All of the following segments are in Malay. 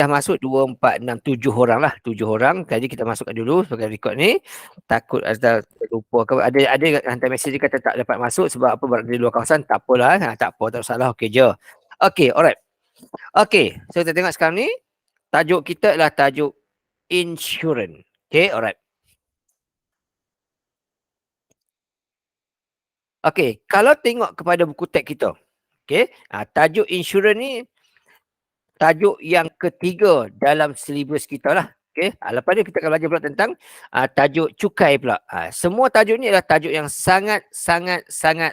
dah masuk 2, 4, 6, 7 orang lah. 7 orang. Jadi kita masukkan dulu sebagai rekod ni. Takut ada lupa ke. Ada hantar mesej dia kata tak dapat masuk sebab apa berada di luar kawasan. Tak apalah. Tak apa, tak salah. Okey je. Okey, alright. Okey, so kita tengok sekarang ni. Tajuk kita adalah tajuk insurance. Okey, alright. Okey, kalau tengok kepada buku teks kita. Okey, tajuk insurance ni tajuk yang ketiga dalam silibus kita lah. Okey, lepas ni kita akan belajar pula tentang tajuk cukai pula. Semua tajuk ni adalah tajuk yang sangat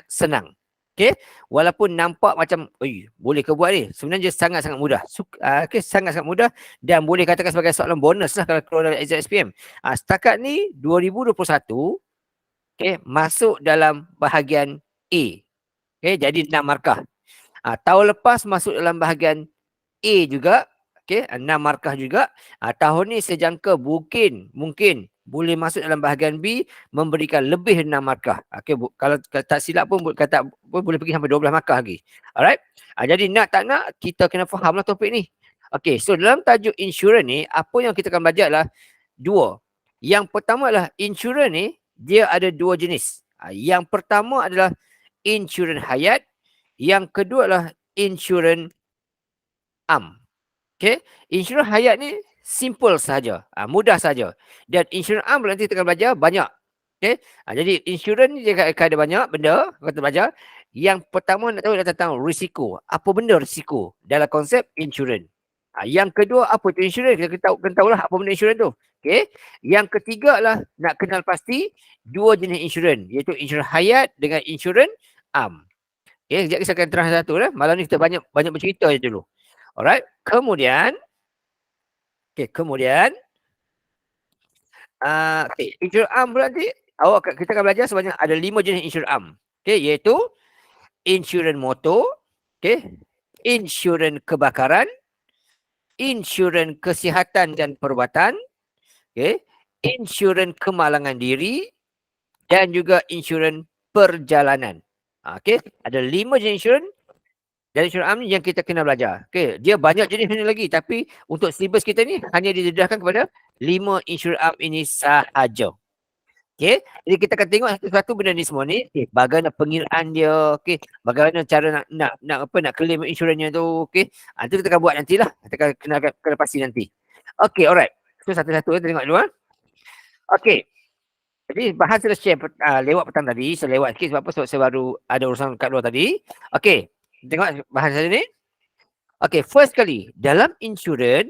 senang. Okey, walaupun nampak macam, boleh ke buat ni? Sebenarnya sangat mudah. Okey, sangat mudah dan boleh katakan sebagai soalan bonus lah kalau keluar dari exam SPM. Setakat ni 2021, okey, masuk dalam bahagian A. Okey, jadi 6 markah. Tahun lepas masuk dalam bahagian A juga. Okey, 6 markah juga. Tahun ni sejangka mungkin boleh masuk dalam bahagian B memberikan lebih 6 markah. Okey, kalau tak silap pun boleh pergi sampai 12 markah lagi. Alright. Jadi nak tak nak kita kena fahamlah topik ni. Okey, so dalam tajuk insurans ni apa yang kita akan belajar adalah dua. Yang pertama adalah insurans ni dia ada dua jenis. Yang pertama adalah insurans hayat, yang kedua adalah insurans am. Okey, insurans hayat ni simple saja, mudah saja. Dan insurans am nanti kita akan belajar banyak. Okey, jadi insurans ni dia akan ada banyak benda kita belajar. Yang pertama nak tahu adalah tentang risiko. Apa benda risiko dalam konsep insurans? Yang kedua, apa itu insurans? Kita kena tahulah apa benda insurans tu. Okey. Yang ketiga adalah nak kenal pasti dua jenis insurans, iaitu insurans hayat dengan insurans am. Okey, sekejap saya akan terang satu lah. Malam ni kita banyak bercerita je dulu. Alright. Kemudian insurans am pula nanti kita akan belajar sebanyak ada 5 jenis insurans am. Okey, iaitu insurans motor, okey, insurans kebakaran, insurans kesihatan dan perubatan, okey, insurans kemalangan diri dan juga insurans perjalanan. Okey, ada 5 jenis insurans dan insurans am yang kita kena belajar. Okey, dia banyak jenis lagi tapi untuk silibus kita ni hanya didedahkan kepada 5 insurans am ini sahaja. Okey, jadi kita akan tengok satu-satu benda ni semua ni. Okey, bagaimana pengiraan dia, okey, bagaimana cara nak claim insurannya tu, okey. Itu kita akan buat nantilah. Kita akan kena pasti nanti. Okey, alright. So satu-satu kita tengok dulu. Okey. Jadi bahas saya share lewat petang tadi, saya lewat sikit sebab apa? Sebab saya baru ada urusan kat luar tadi. Okey, tengok bahas saya ni. Okey, first kali dalam insurans,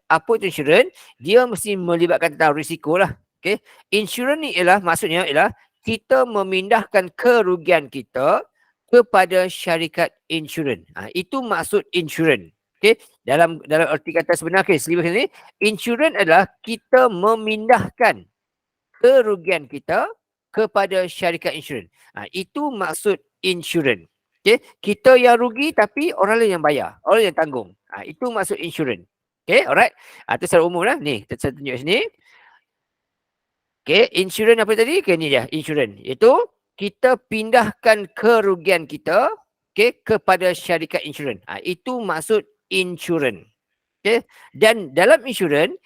apa itu insurans? Dia mesti melibatkan tentang risiko lah. Okay. Insurans ni maksudnya ialah kita memindahkan kerugian kita kepada syarikat insurans. Itu maksud insurans. Okay. Dalam erti kata sebenar, silibus ni, insurans adalah kita memindahkan kerugian kita kepada syarikat insurans. Itu maksud insurans. Okay. Kita yang rugi tapi orang lain yang bayar, orang yang tanggung. Itu maksud insurans. Okay, alright. Itu secara umum lah. Ni, saya tunjuk sini. Okay, insurans apa tadi? Okay, ni dia, insurans. Iaitu kita pindahkan kerugian kita kepada syarikat insurans. Itu maksud insurans. Okay, dan dalam insurans,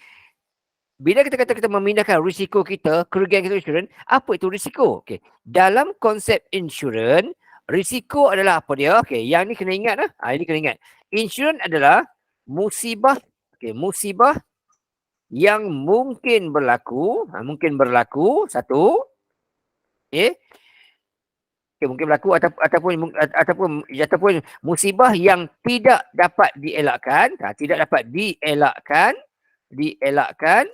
bila kita kata kita memindahkan risiko kita, kerugian kita insurans, apa itu risiko? Okay, dalam konsep insurans, risiko adalah apa dia? Okay, yang ni kena ingat lah. Ini kena ingat. Insurans adalah musibah, musibah yang mungkin berlaku, satu, mungkin berlaku ataupun musibah yang tidak dapat dielakkan, dielakkan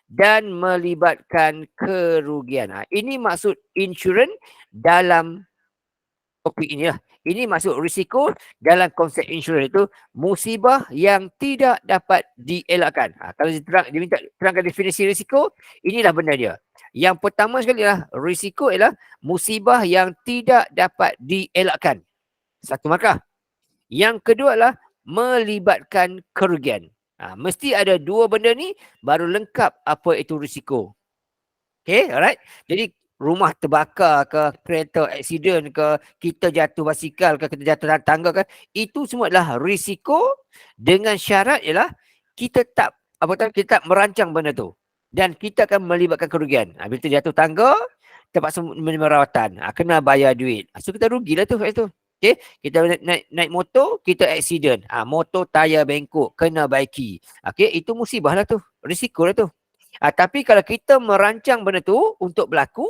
dan melibatkan kerugian. Ini maksud insurans dalam topik ini lah. Ini maksud risiko dalam konsep insurans itu musibah yang tidak dapat dielakkan. Kalau diminta terangkan definisi risiko, inilah benda dia. Yang pertama sekali adalah risiko ialah musibah yang tidak dapat dielakkan. Satu markah. Yang kedua adalah melibatkan kerugian. Mesti ada dua benda ni baru lengkap apa itu risiko. Okay, alright. Jadi rumah terbakar ke, kereta aksiden ke, kita jatuh basikal ke, kita jatuh tangga ke, itu semua adalah risiko dengan syarat ialah kita tak kita tak merancang benda tu dan kita akan melibatkan kerugian. Bila tu jatuh tangga, terpaksa menerima rawatan. Kena bayar duit. So kita rugilah tu kat situ. Okay. Kita naik motor, kita accident. Motor tayar bengkok, kena baiki. Okay. Itu musibah lah tu. Risiko lah tu. Tapi kalau kita merancang benda tu untuk berlaku,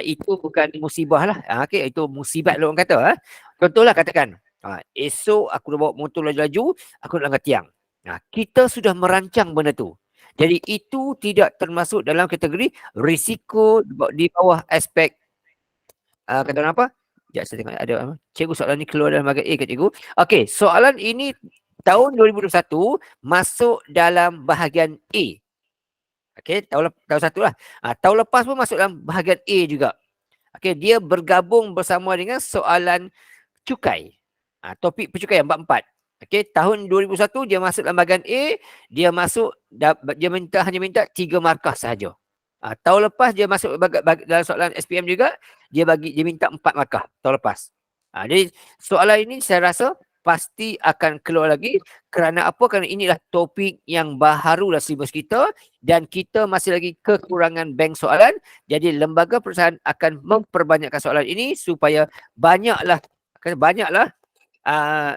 itu bukan musibah lah. Okay. Itu musibat lah orang kata. Contohlah katakan, esok aku dah bawa motor laju-laju, aku nak langgar tiang. Kita sudah merancang benda tu. Jadi itu tidak termasuk dalam kategori risiko di bawah aspek kata orang apa? Sekejap saya tengok ada apa. Cikgu soalan ni keluar dalam bahagian A ke cikgu? Okey, soalan ini tahun 2021 masuk dalam bahagian A. Okey, tahun satu lah. Tahun lepas pun masuk dalam bahagian A juga. Okey, dia bergabung bersama dengan soalan cukai. Topik percukaian bab 4. Okey, tahun 2001 dia masuk dalam bahagian A, dia masuk dia hanya minta 3 markah sahaja. Tahun lepas dia masuk dalam soalan SPM juga, dia minta 4 markah tahun lepas. Jadi soalan ini saya rasa pasti akan keluar lagi. Kerana apa? Kerana inilah topik yang baharu dalam silibus kita dan kita masih lagi kekurangan bank soalan. Jadi lembaga perusahaan akan memperbanyakkan soalan ini supaya banyaklah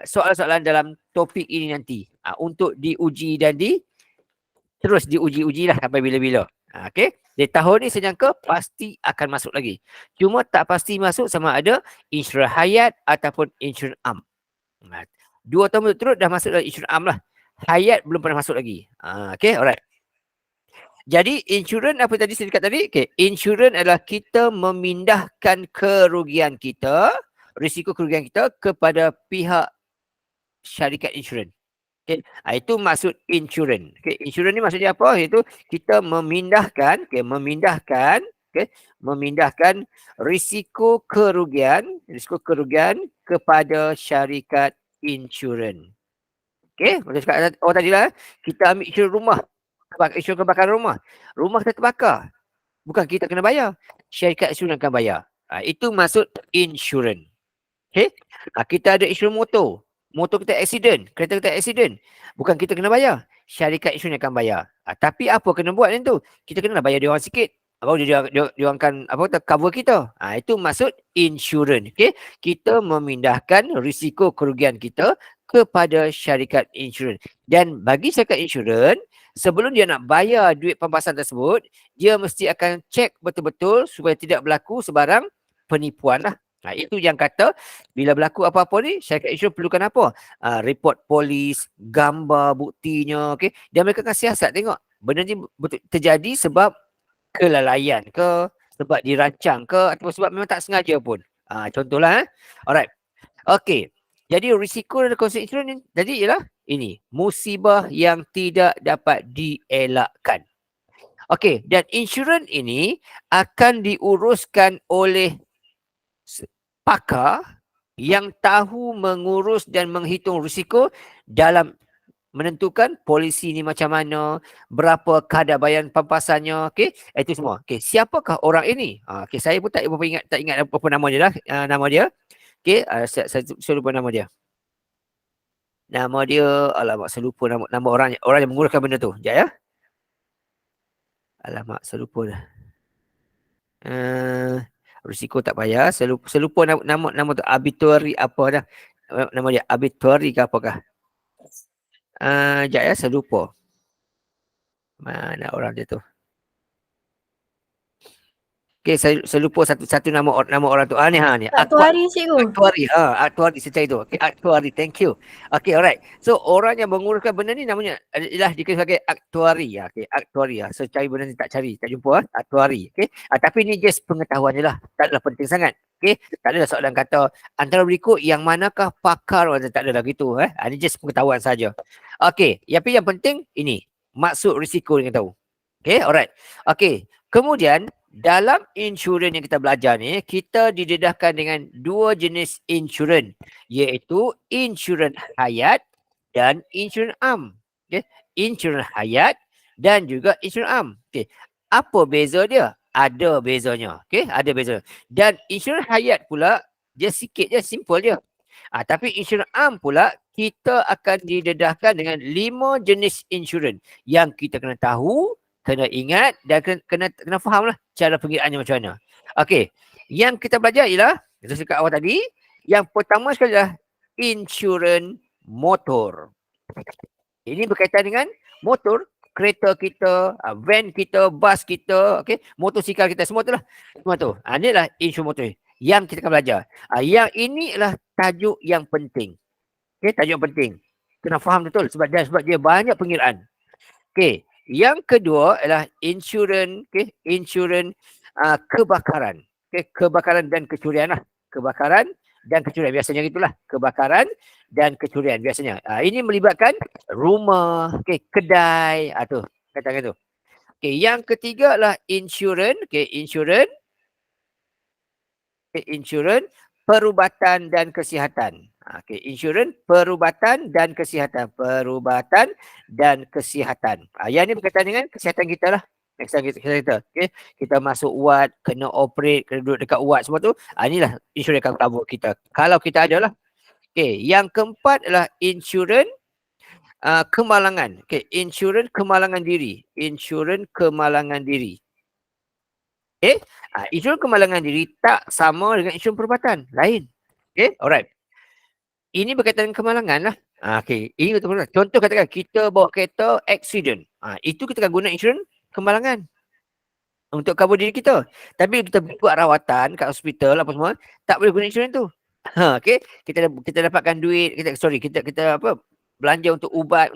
soalan-soalan dalam topik ini nanti untuk diuji dan terus diuji lah sampai bila-bila. Okey. Di tahun ni saya jangka pasti akan masuk lagi. Cuma tak pasti masuk sama ada insurans hayat ataupun insurans am. 2 tahun berturut dah masuk dalam insurans am lah. Hayat belum pernah masuk lagi. Okey, alright. Jadi insurans apa tadi saya cakap tadi? Okey, insurans adalah kita memindahkan kerugian kita, risiko kerugian kita kepada pihak syarikat insurans. Okay. Itu maksud insurans. Okay. Insurans ni maksudnya apa? Iaitu kita memindahkan risiko kerugian kepada syarikat insurans. Okey, macam cakap tadi lah, kita ambil insurans rumah, insurans kebakaran rumah. Rumah kita terbakar. Bukan kita kena bayar, syarikat insurans akan bayar. Itu maksud insurans. Okey. Kita ada insurans motor. Motor kita accident, kereta kita accident. Bukan kita kena bayar, syarikat insurans akan bayar. Tapi apa kena buat yang tu? Kita kena bayar dia orang sikit. Baru dia akan cover kita. Itu maksud insurans. Okay? Kita memindahkan risiko kerugian kita kepada syarikat insurans. Dan bagi syarikat insurans, sebelum dia nak bayar duit pampasan tersebut, dia mesti akan cek betul-betul supaya tidak berlaku sebarang penipuan lah. Itu yang kata bila berlaku apa-apa ni, syarikat insurans perlukan apa? Report polis, gambar buktinya, okey. Dan mereka akan siasat tengok benda ni betul terjadi sebab kelalaian ke, sebab dirancang ke, atau sebab memang tak sengaja pun. Contohlah. Alright. Okey. Jadi risiko dan konsep insurans ni tadi ialah ini, musibah yang tidak dapat dielakkan. Okey, dan insurans ini akan diuruskan oleh pakar yang tahu mengurus dan menghitung risiko dalam menentukan polisi ni macam mana, berapa kadar bayaran pampasannya, okey, itu semua. Okey, siapakah orang ini? Okey, saya pun tak ingat apa nama dia lah, nama dia. Okey, saya lupa nama dia. Nama dia, alamak saya lupa nama orang yang menguruskan benda tu. Sekejap ya. Alamak saya lupa dah. Risiko tak payah. Saya lupa nama tu, obituary apa dah. Nama dia obituary ke apakah. Sekejap ya, saya lupa. Mana orang dia tu? Okey, saya lupa satu nama orang tu. Ni. Aktuari cikgu. Aktuari saya cari tu. Okey, aktuari. Thank you. Okey, alright. So orang yang menguruskan benda ni namanya adalah dikenal sebagai aktuari. Okey, aktuari. So cari benda ni tak jumpa aktuari. Okey. Tapi ni just pengetahuan je lah. Tak adalah penting sangat. Okey, tak adalah soalan kata antara berikut yang manakah pakar, tak adalah gitu. Ini just pengetahuan saja. Okey, tapi yang penting ini maksud risiko yang tahu. Okey, alright. Okey, kemudian dalam insurans yang kita belajar ni, kita didedahkan dengan 2 jenis insurans, iaitu insurans hayat dan insurans am. Okay. Insurans hayat dan juga insurans am. Okay. Apa beza dia? Ada bezanya. Okay. Ada beza. Dan insurans hayat pula, dia sikit je, simple je. Tapi insurans am pula kita akan didedahkan dengan 5 jenis insurans yang kita kena tahu, kena ingat dan kena faham lah cara pengiraannya macam mana. Okey, yang kita belajar ialah, kita cakap awal tadi, yang pertama sekali adalah insurans motor. Ini berkaitan dengan motor, kereta kita, van kita, bas kita, okey, motosikal kita, semua tu lah. Semua tu. Ini adalah insurans motor yang kita akan belajar. Yang ini adalah tajuk yang penting. Okey, tajuk yang penting. Kena faham betul sebab dia banyak pengiraan. Okey, yang kedua adalah insurans, insurans kebakaran. Okey, kebakaran dan kecurian lah. Kebakaran dan kecurian biasanya gitulah. Kebakaran dan kecurian biasanya. Ini melibatkan rumah, kedai, tu katakan tu. Okey, yang ketiga adalah insurans, insurans perubatan dan kesihatan. Insurans perubatan dan kesihatan. Perubatan dan kesihatan. Yang ini berkaitan dengan kesihatan kita lah. Kesihatan kita. Kita masuk ward, kena operate, kena duduk dekat ward semua tu. Inilah insurans yang cover kita. Kalau kita ada lah. Yang keempat adalah insurans kemalangan. Insurans kemalangan diri. Insurans kemalangan diri. Insurans kemalangan diri tak sama dengan insurans perubatan. Lain. Alright. Ini berkaitan dengan kemalangan lah. Ini betul-betul. Contoh katakan kita bawa kereta accident. Itu kita akan guna insurans kemalangan untuk cover diri kita. Tapi kita buat rawatan kat hospital apa semua, tak boleh guna insurans tu. Kita dapatkan duit, kita belanja untuk ubat,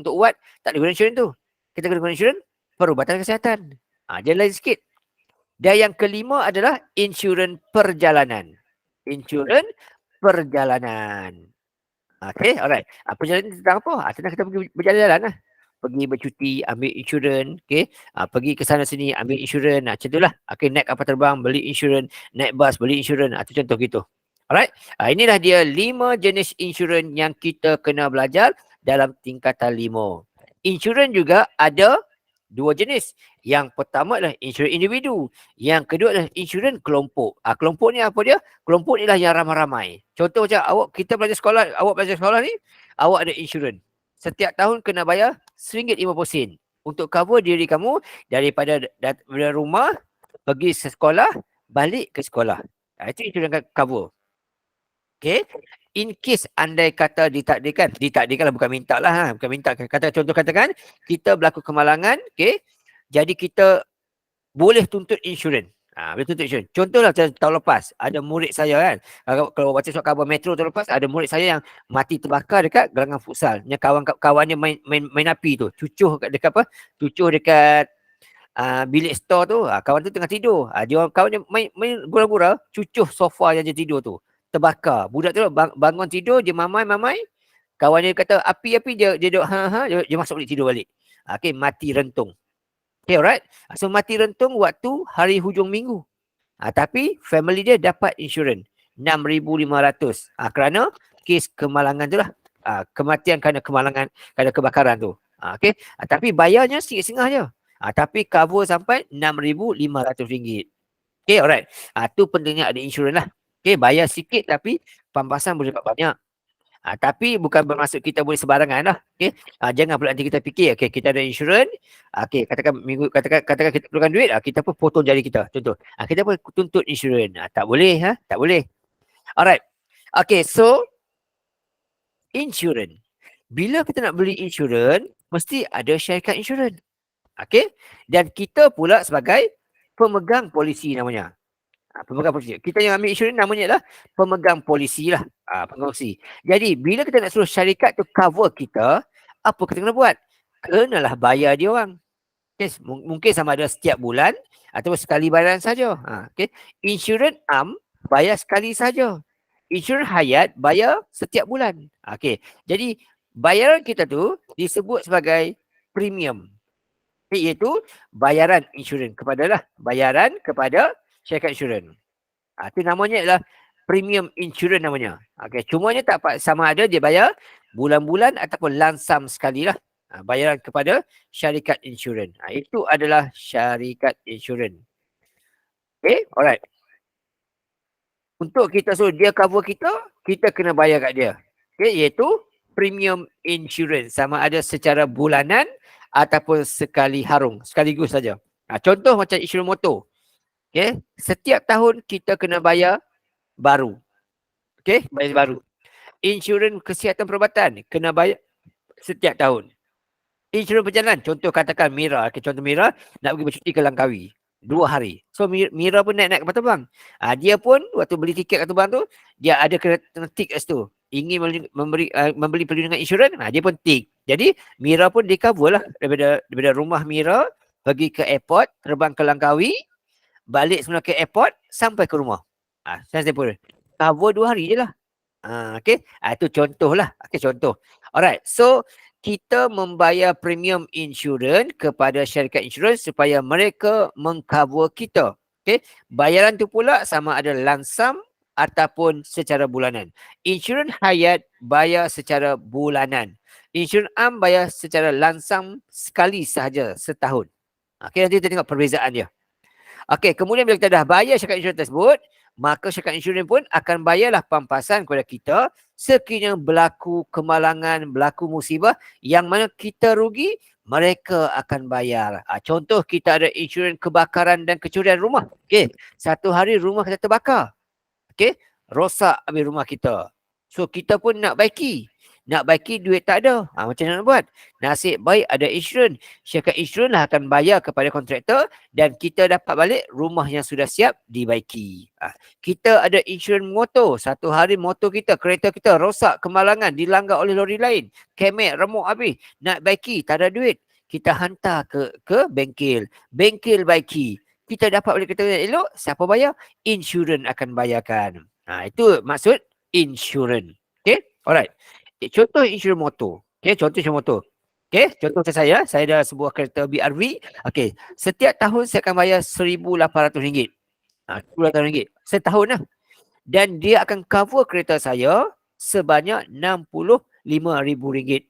tak boleh guna insurans tu. Kita kena guna insurans perubatan kesihatan. Dia lain sikit. Dan yang kelima adalah insurans perjalanan. Insurans perjalanan. Alright. Perjalanan tentang apa? Tentang kita pergi berjalan-jalan lah. Pergi bercuti, ambil insurans. Pergi ke sana sini, ambil insurans. Macam tu lah. Naik kapal terbang, beli insurans. Naik bas, beli insurans. Itu contoh gitu. Alright. Inilah dia 5 jenis insurans yang kita kena belajar dalam tingkatan 5. Insurans juga ada 2 jenis. Yang pertama adalah insurans individu. Yang kedua adalah insurans kelompok. Kelompok ni apa dia? Kelompok ni lah yang ramai-ramai. Contoh macam awak belajar sekolah ni, awak ada insurans. Setiap tahun kena bayar RM1.50 untuk cover diri kamu daripada rumah pergi ke sekolah, balik ke sekolah. Itu insurans cover. In case andai kata ditakdirkan lah, bukan minta lah, bukan minta. Katakan kita berlaku kemalangan, jadi kita boleh tuntut insurans. Boleh tuntut insurans. Contohlah tahun lepas ada murid saya kan, kalau baca surat khabar Metro tahun lepas, ada murid saya yang mati terbakar dekat gelangan futsal. Kawan-kawannya main api tu, cucuh dekat bilik store tu. Kawan tu tengah tidur. Kawannya main gura-gura, cucuh sofa yang dia tidur tu terbakar. Budak tu bangun tidur, dia mamai, kawannya kata api, dia duduk dia masuk balik tidur balik. Mati rentung. Alright. So mati rentung waktu hari hujung minggu. Tapi family dia dapat insurans RM6,500 kerana kes kemalangan tu lah. Kematian kerana kemalangan, kerana kebakaran tu. Tapi bayarnya sikit-sengah je. Tapi cover sampai RM6,500. Alright. Tu pentingnya ada insurans lah. Bayar sikit tapi pampasan boleh dapat banyak. Tapi bukan bermaksud kita boleh sebarangan lah. Jangan pula nanti kita fikir, kita ada insurans. Katakan kita perlukan duit, kita pun potong jari kita. Contoh. Kita pun tuntut insurans. Tak boleh. Tak boleh. Alright. So insurans. Bila kita nak beli insurans, mesti ada syarikat insurans. Dan kita pula sebagai pemegang polisi namanya. Pemegang polisi. Kita yang ambil insurans namanya adalah pemegang polisi lah. Pengurusi. Jadi bila kita nak suruh syarikat tu cover kita, apa kita kena buat? Kenalah bayar dia orang. Mungkin sama ada setiap bulan atau sekali bayaran saja. Insurans am bayar sekali saja. Insurans hayat bayar setiap bulan. Jadi bayaran kita tu disebut sebagai premium. Iaitu bayaran insurans bayaran kepada syarikat insurans. Itu namanya adalah premium insurans namanya. Cumanya tak sama ada dia bayar bulan-bulan ataupun lansam sekali lah. Bayaran kepada syarikat insurans. Itu adalah syarikat insurans. Alright. Untuk kita suruh dia cover kita, kita kena bayar kat dia. Okay, iaitu premium insurance, sama ada secara bulanan ataupun sekaligus saja. Contoh macam insurans motor. Okay, setiap tahun kita kena bayar baru. Okay, bayar baru. Insurans kesihatan perubatan kena bayar setiap tahun. Insurans perjalanan, contoh katakan Mira, contoh Mira nak pergi bercuti ke Langkawi 2 hari. So Mira pun naik kapal terbang. Dia pun waktu beli tiket kapal terbang tu, dia ada kena tik kat situ. Ingin membeli perlindungan insurans, dia pun tik. Jadi Mira pun di cover lah daripada rumah Mira pergi ke airport, terbang ke Langkawi, balik semula ke airport sampai ke rumah. Simple. Cover 2 hari je lah. Okay. Itu contoh lah. Okay, contoh. Alright. So kita membayar premium insurans kepada syarikat insurans supaya mereka mengcover kita. Okay. Bayaran tu pula sama ada langsam ataupun secara bulanan. Insurans hayat bayar secara bulanan. Insurans am bayar secara langsam sekali sahaja setahun. Okay, nanti kita tengok perbezaan dia. Okay, kemudian bila kita dah bayar syarikat insurans tersebut, maka syarikat insurans pun akan bayarlah pampasan kepada kita sekiranya berlaku kemalangan, berlaku musibah yang mana kita rugi, mereka akan bayar. Contoh kita ada insurans kebakaran dan kecurian rumah. Okay, satu hari rumah kita terbakar. Okay, rosak habis rumah kita. So kita pun nak baiki. Nak baiki duit tak ada. Macam mana nak buat? Nasib baik ada insurans. Syarikat insurans lah akan bayar kepada kontraktor dan kita dapat balik rumah yang sudah siap dibaiki. Kita ada insurans motor. Satu hari motor kita, kereta kita rosak, kemalangan, dilanggar oleh lori lain. Kemek, remuk habis. Nak baiki, tak ada duit. Kita hantar ke bengkel. Bengkel baiki. Kita dapat balik kereta yang elok. Siapa bayar? Insurans akan bayarkan. Itu maksud insurans. Okay? Alright. Contoh insurans motor. Okay, contoh insurans motor. Okay, contoh saya ada sebuah kereta BRV. Okay, setiap tahun saya akan bayar RM1,800. RM1,800 setahun lah. Dan dia akan cover kereta saya sebanyak RM65,000.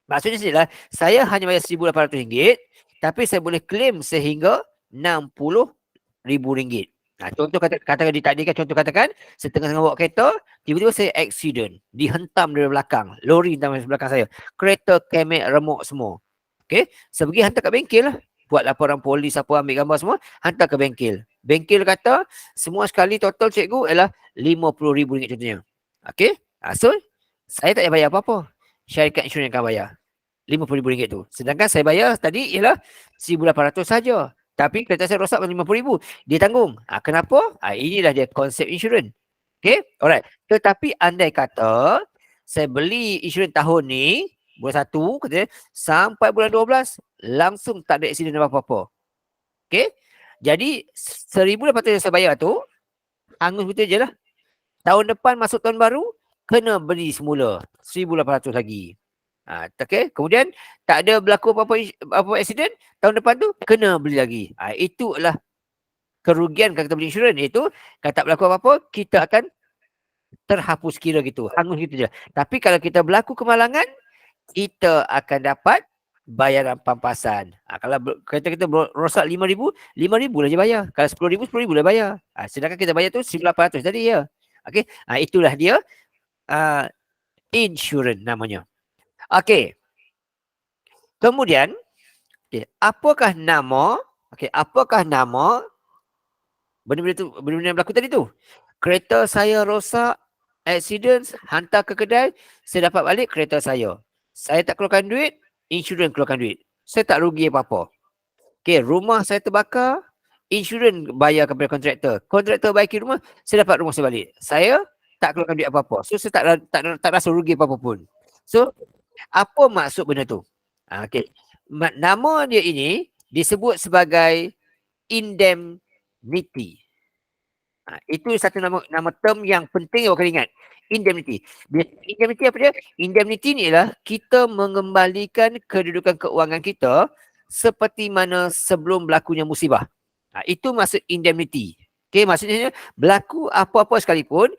Maksudnya adalah saya hanya bayar RM1,800, tapi saya boleh claim sehingga RM60,000. Contoh katakan ditakdirkan, contoh katakan setengah-tengah bawa kereta, tiba-tiba saya accident, dihentam dari belakang, lori hentam dari belakang saya, kereta kemek, remuk semua. Okay, saya pergi hantar kat bengkel lah, buat laporan polis apa, ambil gambar semua, hantar ke bengkel. Bengkel kata semua sekali total cikgu ialah RM50,000 contohnya. Okay, so saya tak payah bayar apa-apa, syarikat insurans akan bayar RM50,000 tu. Sedangkan saya bayar tadi ialah RM1,800 saja. Tapi kereta saya rosak RM50,000. Dia tanggung. Kenapa? Inilah dia konsep insurans. Okay? Alright. Tetapi andai kata saya beli insurans tahun ni, bulan 1, katanya, sampai bulan 12, langsung tak ada aksiden apa-apa. Okay? Jadi, RM1,800 yang saya bayar tu, hangus betul je lah. Tahun depan masuk tahun baru, kena beli semula. RM1,800 lagi. Okay. Kemudian tak ada berlaku apa-apa accident, tahun depan tu kena beli lagi. Itulah kerugian kalau kita beli insurans, iaitu kalau tak berlaku apa-apa, kita akan terhapus kira gitu, hangus gitu je. Tapi kalau kita berlaku kemalangan, kita akan dapat bayaran pampasan. Kalau kereta kita rosak RM5,000, RM5,000 lah je bayar. Kalau RM10,000, RM10,000 lah bayar. Sedangkan kita bayar tu RM1,800 tadi ya. Okay. Itulah dia insurans namanya. Okey. Kemudian, apakah nama benda-benda yang berlaku tadi tu? Kereta saya rosak, accident, hantar ke kedai, saya dapat balik kereta saya. Saya tak keluarkan duit, insurans keluarkan duit. Saya tak rugi apa-apa. Okey, rumah saya terbakar, insurans bayar kepada kontraktor. Kontraktor baiki rumah, saya dapat rumah saya balik. Saya tak keluarkan duit apa-apa. So, saya tak rasa rugi apa-apa pun. So, apa maksud benda tu? Okay. Nama dia ini disebut sebagai indemnity. Itu satu nama term yang penting yang kena ingat. Indemnity. Indemnity apa dia? Indemnity ni ialah kita mengembalikan kedudukan keuangan kita seperti mana sebelum berlakunya musibah. Itu maksud indemnity. Okay, maksudnya berlaku apa-apa sekalipun,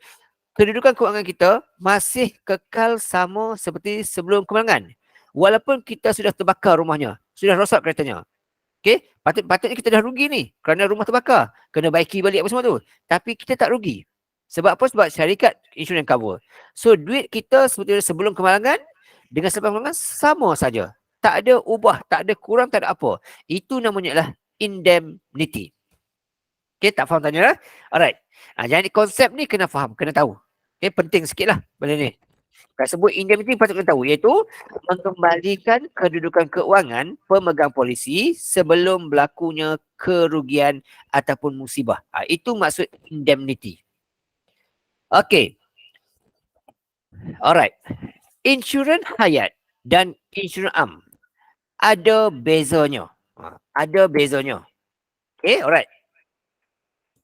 kedudukan keuangan kita masih kekal sama seperti sebelum kemalangan. Walaupun kita sudah terbakar rumahnya, sudah rosak keretanya. Okey, patutnya kita dah rugi ni kerana rumah terbakar. Kena baiki balik apa semua tu. Tapi kita tak rugi. Sebab apa? Sebab syarikat insurans cover. So duit kita seperti sebelum kemalangan dengan selepas kemalangan sama saja. Tak ada ubah, tak ada kurang, tak ada apa. Itu namanya adalah indemnity. Okay, tak faham tanya lah. Alright. Jadi konsep ni kena faham, kena tahu. Okay, penting sikit lah benda ni. Kalau sebut indemnity patut kena tahu, iaitu mengembalikan kedudukan keuangan pemegang polisi sebelum berlakunya kerugian ataupun musibah. Itu maksud indemnity. Okay. Alright. Insurans hayat dan insurans am ada bezanya. Ada bezanya. Okay, alright.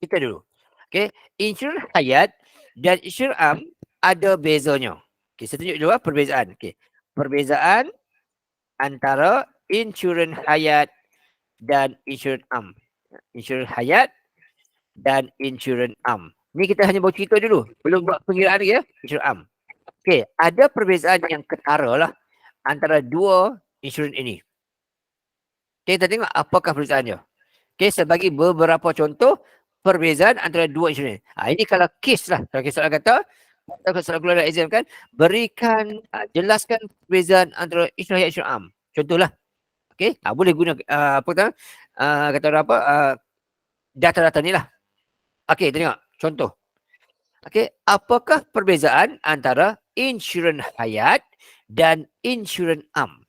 Kita dulu. Okay, insurans hayat dan insurans am ada bezanya. Okay, saya tunjuk dulu perbezaan. Okay, perbezaan antara insurans hayat dan insurans am. Insurans hayat dan insurans am. Ni kita hanya bawa cerita dulu. Belum buat pengiraan lagi ya. Insurans am. Okay, ada perbezaan yang ketara lah antara dua insurans ini. Okay, kita tengok apakah perbezaannya. Okay, saya bagi beberapa contoh perbezaan antara dua insurans. Ini kalau kes lah. Kalau kes soalan kata, soalan keluar dari exam kan, berikan, jelaskan perbezaan antara insurans hayat dan insurans am. Contohlah. Okay, boleh guna kata apa, data-data ni lah. Okay, tengok contoh. Okay, apakah perbezaan antara insurans hayat dan insurans am?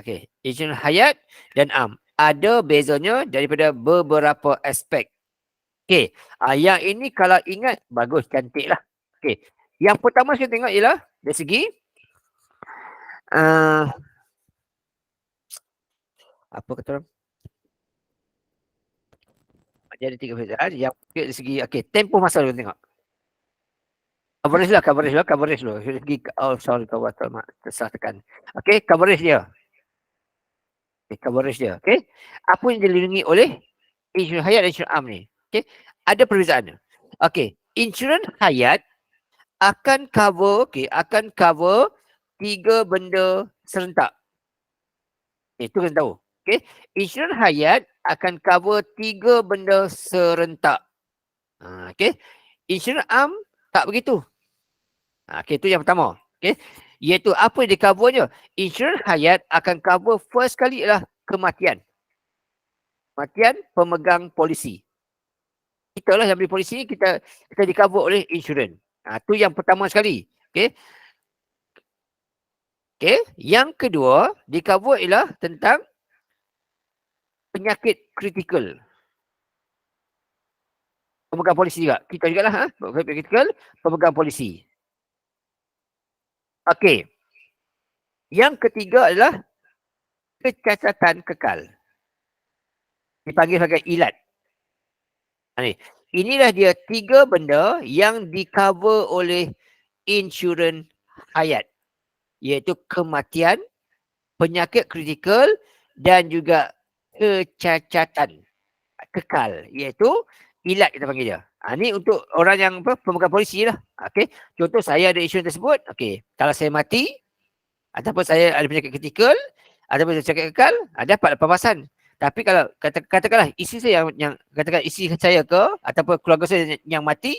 Okay, insurans hayat dan am ada bezanya daripada beberapa aspek. Okay, yang ini kalau ingat bagus, cantik lah. Okay, yang pertama saya tengok ialah dari segi apa kata orang? Jadi 3 perbezaan. Yang dari segi tempoh masa kita tengok. Coverage dulu. Dari segi, sorry, tersalah tekan. Okay, coverage dia. Coverage dia. Okay, apa yang dilindungi oleh insurans hayat dan insurans am ni? Okay, ada perbezaan. Okay, insurans hayat akan cover, akan cover 3 benda serentak. Itu kena tahu. Okay, insurans hayat akan cover 3 benda serentak. Okay, insurans am tak begitu. Okay, itu yang pertama. Okay, iaitu apa yang di-covernya? Insurans hayat akan cover first kali ialah kematian. Kematian pemegang polisi. Kita lah yang beli polisi ni, kita di-cover oleh insurans. Itu yang pertama sekali. Okay. Okay, yang kedua di-cover ialah tentang penyakit kritikal. Pemegang polisi juga. Kita jugalah, penyakit kritikal, pemegang polisi. Okey. Yang ketiga adalah kecacatan kekal. Dipanggil sebagai ilat. Inilah dia 3 benda yang di-cover oleh insurans hayat. Iaitu kematian, penyakit kritikal dan juga kecacatan kekal. Iaitu ilat kita panggil dia. Ini untuk orang yang pemegang polisi lah. Okey. Contoh saya ada insurans tersebut. Okey. Kalau saya mati ataupun saya ada penyakit kritikal ataupun penyakit kekal, dapat lepasan. Tapi kalau katakanlah isteri saya yang katakan isteri saya ke ataupun keluarga saya yang mati,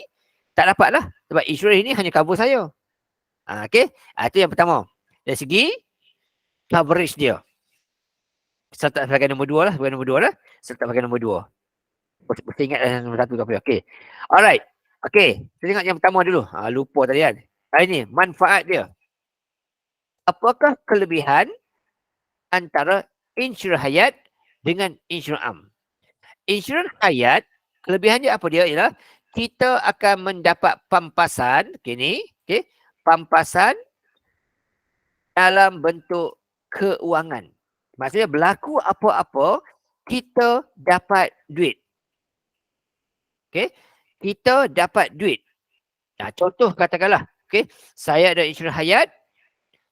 tak dapat lah. Sebab insurans ini hanya cover saya. Okey. Itu yang pertama. Dari segi coverage dia. Serta sebagai nombor 2 lah. Sebagai nombor 2 lah. Serta sebagai nombor 2. Mesti ingat nombor 1 ke apa. Okey. Alright. Okey. Kita tengok yang pertama dulu. Lupa tadi kan. Ini manfaat dia. Apakah kelebihan antara insurans hayat dengan insurans am? Insurans hayat, kelebihan dia apa dia? Ialah kita akan mendapat pampasan. Okay. Pampasan dalam bentuk keuangan. Maksudnya berlaku apa-apa, kita dapat duit. Okay, kita dapat duit. Contoh katakanlah, saya ada insurans hayat,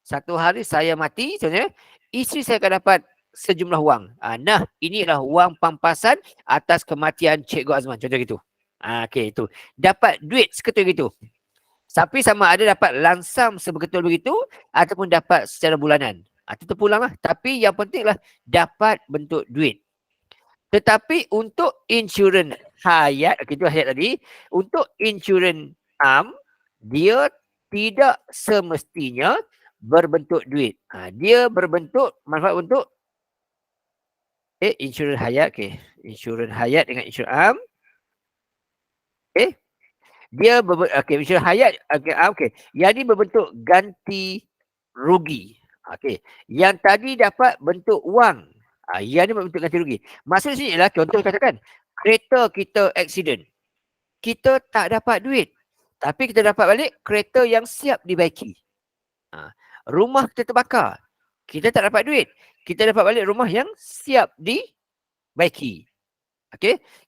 satu hari saya mati, contohnya, isteri saya akan dapat sejumlah wang. Ini adalah wang pampasan atas kematian Cikgu Azman, contoh gitu. Itu. Dapat duit seketul gitu. Tapi sama ada dapat langsam sebetul begitu ataupun dapat secara bulanan. Itu terpulang lah. Tapi yang pentinglah dapat bentuk duit. Tetapi untuk insurans hayat, itu hayat tadi, untuk insurans am, dia tidak semestinya berbentuk duit. Dia berbentuk, manfaat bentuk insurans hayat. Insurans hayat dengan insurans am. Dia insurans hayat yang ni berbentuk ganti rugi. Yang tadi dapat bentuk wang. Yang ni berbentuk ganti rugi. Maksud sini ialah, contoh katakan kereta kita accident. Kita tak dapat duit. Tapi kita dapat balik kereta yang siap dibaiki. Rumah kita terbakar. Kita tak dapat duit. Kita dapat balik rumah yang siap dibaiki.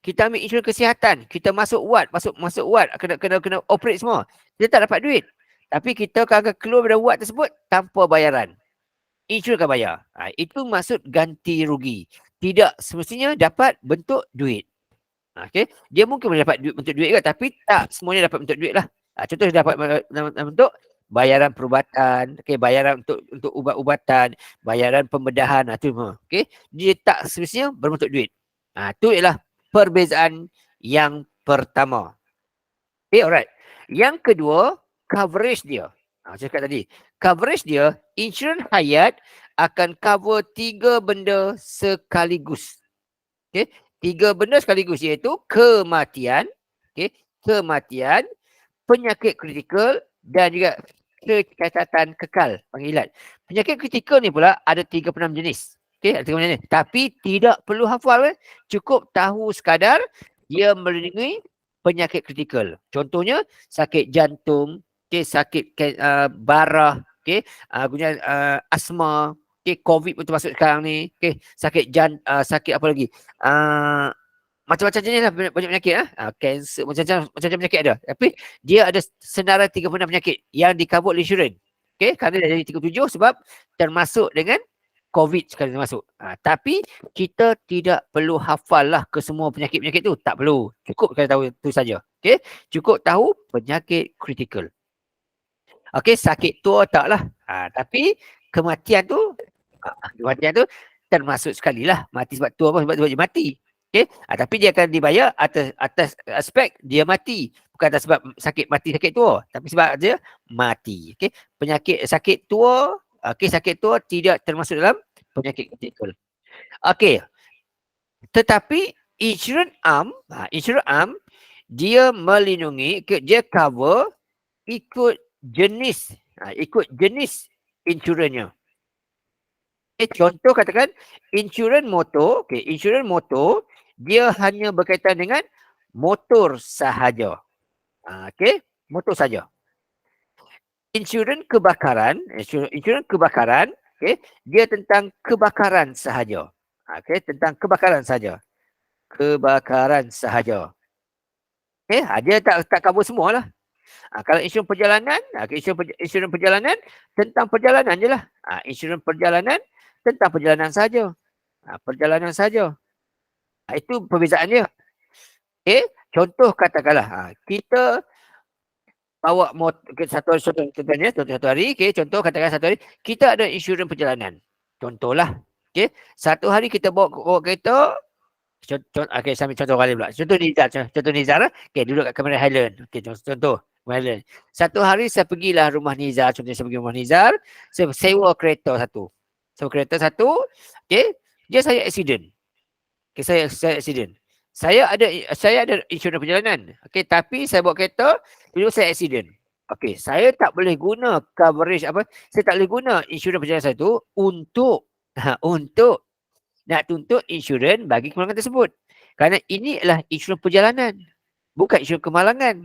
Kita ambil insurans kesihatan, kita masuk ward, masuk ward, kena operate semua. Kita tak dapat duit. Tapi kita akan keluar dari ward tersebut tanpa bayaran. Insurans akan bayar. Itu maksud ganti rugi. Tidak semestinya dapat bentuk duit. Dia mungkin boleh dapat bentuk duit juga, tapi tak semuanya dapat bentuk duit lah. Contoh dapat dalam bentuk bayaran perubatan, bayaran untuk ubat-ubatan, bayaran pembedahan, tu semua. Dia tak semestinya berbentuk duit. Itu ialah perbezaan yang pertama. Alright. Yang kedua, coverage dia. Saya cakap tadi, coverage dia, insurans hayat akan cover 3 benda sekaligus. 3 benda sekaligus, iaitu kematian, kematian, penyakit kritikal dan juga kecacatan kekal, panggilan. Penyakit kritikal ni pula ada 36 jenis. Tapi tidak perlu hafal. Cukup tahu sekadar dia melindungi penyakit kritikal. Contohnya sakit jantung, sakit barah, asma, COVID pun termasuk sekarang ni, sakit apa lagi? Macam-macam jenis lah, banyak penyakit, kanser, macam-macam penyakit ada. Tapi dia ada senarai 36 penyakit yang di-cover oleh insurans. Kerana dah jadi 37 sebab termasuk dengan COVID sekali masuk. Tapi kita tidak perlu hafal lah ke semua penyakit-penyakit tu. Tak perlu. Cukup kita tahu tu saja. Cukup tahu penyakit kritikal. Sakit tua taklah. Tapi kematian tu termasuk sekali lah. Mati sebab tua, sebab dia mati. Tapi dia akan dibayar atas aspek dia mati. Bukan atas sebab sakit mati, sakit tua. Tapi sebab dia mati. Penyakit sakit tua, sakit tua tidak termasuk dalam penyakit kritikal. Tetapi insurans am, dia melindungi, dia cover ikut jenis insurannya. Contoh katakan insurans motor, insurans motor dia hanya berkaitan dengan motor sahaja. Motor saja. Insurans kebakaran, dia tentang kebakaran sahaja. Tentang kebakaran sahaja. Dia tak cover semua lah. Kalau insurans perjalanan, insurans perjalanan tentang perjalanan je lah. Insurans perjalanan tentang perjalanan sahaja. Perjalanan sahaja. Itu perbezaan dia. Contoh katakanlah kita bawa motor satu hari, contoh katakan satu hari kita ada insurans perjalanan. Contohlah, satu hari kita bawa kereta, sambil contoh kali pula. Contoh Nizar, duduk kat Cameron Highland. Contoh Highland. Satu hari saya pergilah rumah Nizar, contohnya saya pergi rumah Nizar, saya sewa kereta satu. Dia saya accident. Saya accident. Saya ada insurans perjalanan. Tapi saya bawa kereta, dulu saya accident. Saya tak boleh guna coverage apa? Saya tak boleh guna insurans perjalanan saya tu untuk nak tuntut insurans bagi kemalangan tersebut. Kerana ini adalah insurans perjalanan, bukan insurans kemalangan.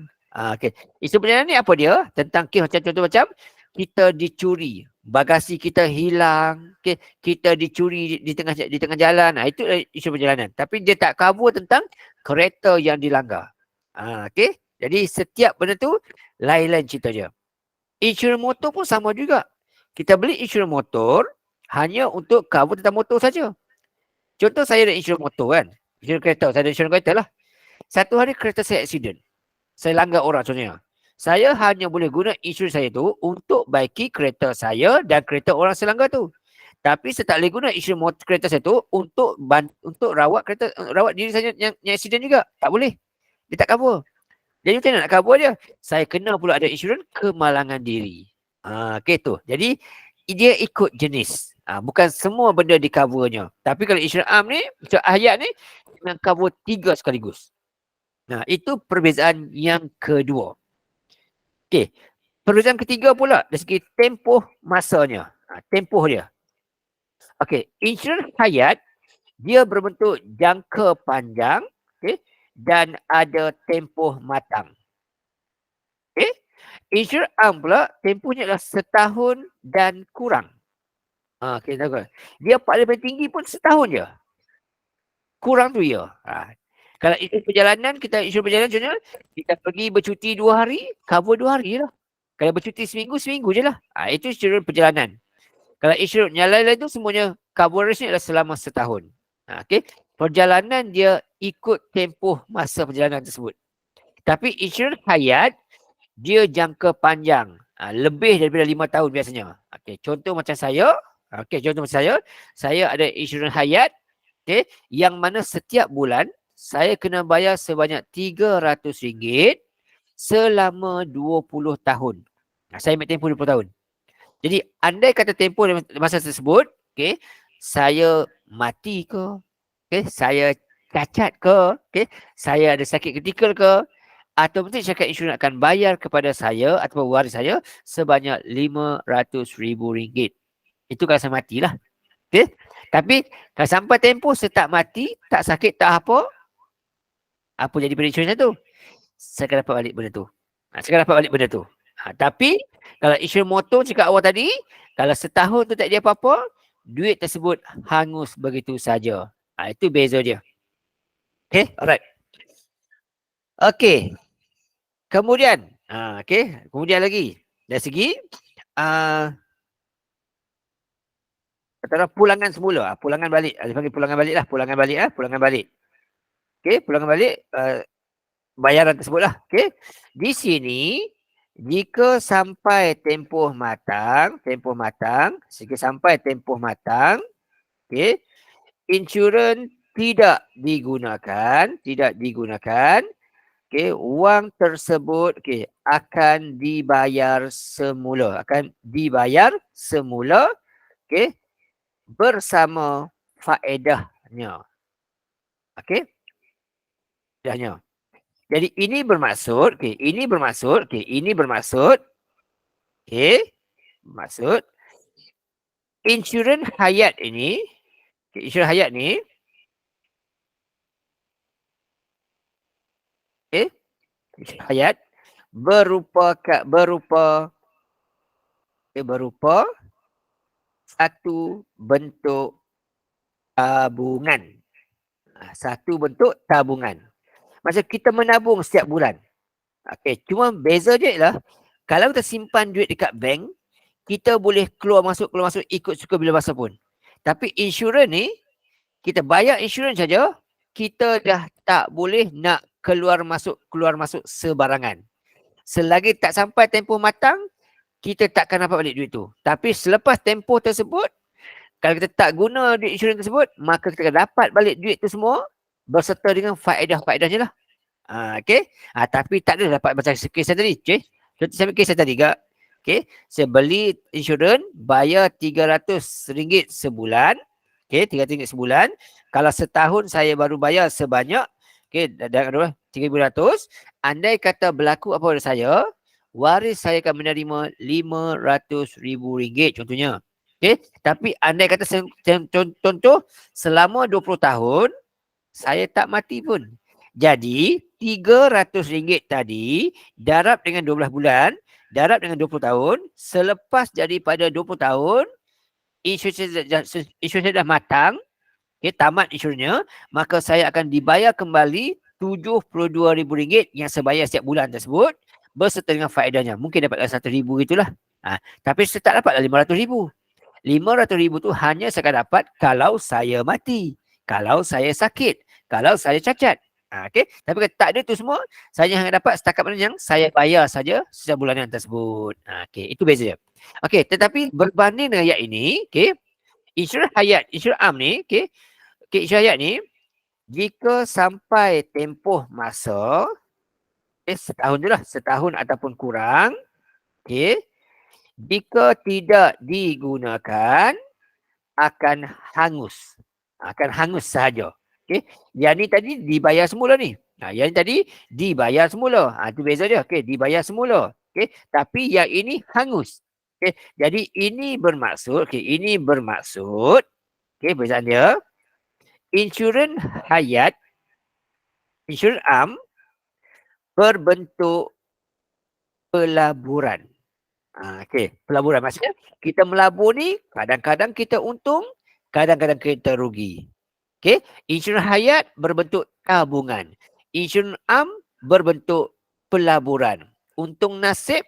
Insurans perjalanan ni apa dia? Tentang kes macam kita dicuri, bagasi kita hilang, kita dicuri di tengah jalan. Itu isu perjalanan. Tapi dia tak cover tentang kereta yang dilanggar. Jadi setiap benda tu lain-lain cerita je. Insurans motor pun sama juga. Kita beli insurans motor hanya untuk cover tentang motor saja. Contoh saya ada insurans motor kan. Insurans kereta, saya ada insurans kereta lah. Satu hari kereta saya accident. Saya langgar orang contohnya. Saya hanya boleh guna insurans saya tu untuk baiki kereta saya dan kereta orang saya langgar tu. Tapi saya tak boleh guna insurans kereta saya tu untuk rawat diri saya yang accident juga. Tak boleh. Dia tak cover. Jadi macam mana nak cover dia? Saya kena pula ada insurans kemalangan diri. Okey tu. Jadi dia ikut jenis. Bukan semua benda di covernya. Tapi kalau insurans am ni, insurans hayat ni dengan cover 3 sekaligus. Nah, itu perbezaan yang kedua. Okey. Perbezaan ketiga pula dari segi tempoh masanya. Tempoh dia. Okey, insurans hayat dia berbentuk jangka panjang, okey, dan ada tempoh matang. Okey. Insurans am pula tempohnya adalah setahun dan kurang. Okey, tahu. Dia paling tinggi pun setahun je. Kurang tu ya. Kalau insurans perjalanan, insurans perjalanan contohnya, kita pergi bercuti 2 hari, cover 2 hari je lah. Kalau bercuti seminggu, seminggu je lah. Itu insurans perjalanan. Kalau insurans yang lain-lain tu semuanya coverage ni adalah selama setahun. Okey. Perjalanan dia ikut tempoh masa perjalanan tersebut. Tapi insurans hayat dia jangka panjang. Lebih daripada 5 tahun biasanya. Okey, contoh macam saya. Contoh macam saya ada insurans hayat. Okey, yang mana setiap bulan saya kena bayar sebanyak RM300 selama 20 tahun. Saya ambil tempoh 20 tahun. Jadi andai kata tempoh masa tersebut, okey, saya mati ke, okey, saya cacat ke, okey, saya ada sakit kritikal ke, atau mungkin syarikat insurans akan bayar kepada saya atau waris saya sebanyak RM500,000. Itu kalau saya matilah. Okey. Tapi kalau sampai tempoh saya tak mati, tak sakit, tak apa jadi pada insurans tu? Saya akan dapat balik benda tu. Saya akan dapat balik benda tu. Tapi kalau insurans motor cakap awal tadi, kalau setahun tu tak ada apa-apa, duit tersebut hangus begitu saja. Itu beza dia. Okay, alright. Okay. Kemudian, kemudian lagi dari segi kata pulangan semula, pulangan balik. Dia panggil pulangan balik lah, pulangan balik. Okay, pulangan balik bayaran tersebut lah. Okay. Di sini jika sampai tempoh matang, okay, insurans tidak digunakan, okay, wang tersebut akan dibayar semula, okay, bersama faedahnya. Okay. Faedahnya. Jadi ini bermaksud, maksud insurans hayat ini, hayat berupa satu bentuk tabungan. Macam kita menabung setiap bulan. Cuma beza dia ialah kalau kita simpan duit dekat bank, kita boleh keluar masuk ikut suka bila masa pun. Tapi insurans ni, kita bayar insurans saja, kita dah tak boleh nak keluar masuk sebarangan. Selagi tak sampai tempoh matang, kita takkan dapat balik duit tu. Tapi selepas tempoh tersebut, kalau kita tak guna duit insurans tersebut, maka kita akan dapat balik duit tu semua berserta dengan faedah-faedahnya lah. Tapi tak ada dapat macam kes saya tadi. Contoh saya ambil kes saya tadi kak. Saya beli insurans, bayar RM300 sebulan. RM300 sebulan. Kalau setahun saya baru bayar sebanyak RM3,100. Andai kata berlaku apa pada saya, waris saya akan menerima RM500,000 contohnya. Tapi andai kata contoh selama 20 tahun saya tak mati pun. Jadi RM300 tadi darab dengan 12 bulan, darab dengan 20 tahun, selepas daripada 20 tahun insurans dah matang, tamat insurasnya, maka saya akan dibayar kembali RM72,000 yang saya bayar setiap bulan tersebut berserta dengan faedahnya. Mungkin dapatlah RM100,000 gitulah. Tapi saya tak dapatlah RM500,000. RM500,000 tu hanya saya akan dapat kalau saya mati, kalau saya sakit, kalau saya cacat. Tapi kalau tak ada tu semua, saya hanya dapat setakat mana yang saya bayar saja setiap bulanan tersebut. Itu beza dia. Tetapi berbanding dengan ayat ini, insurans hayat, insurans am ni, insurans hayat ni, jika sampai tempoh masa, setahun je lah, setahun ataupun kurang. Okey. Jika tidak digunakan, akan hangus. Akan hangus sahaja. Okey. Yang ni tadi dibayar semula ni. Yang ni tadi dibayar semula. Itu beza dia. Okey, dibayar semula. Okey, tapi yang ini hangus. Okey, jadi ini bermaksud, ini bermaksud, perbezaan dia, insurans hayat, insurans am berbentuk pelaburan. Pelaburan maksudnya kita melabur ni kadang-kadang kita untung, kadang-kadang kita rugi. Insurans hayat berbentuk tabungan. Insurans am berbentuk pelaburan. Untung nasib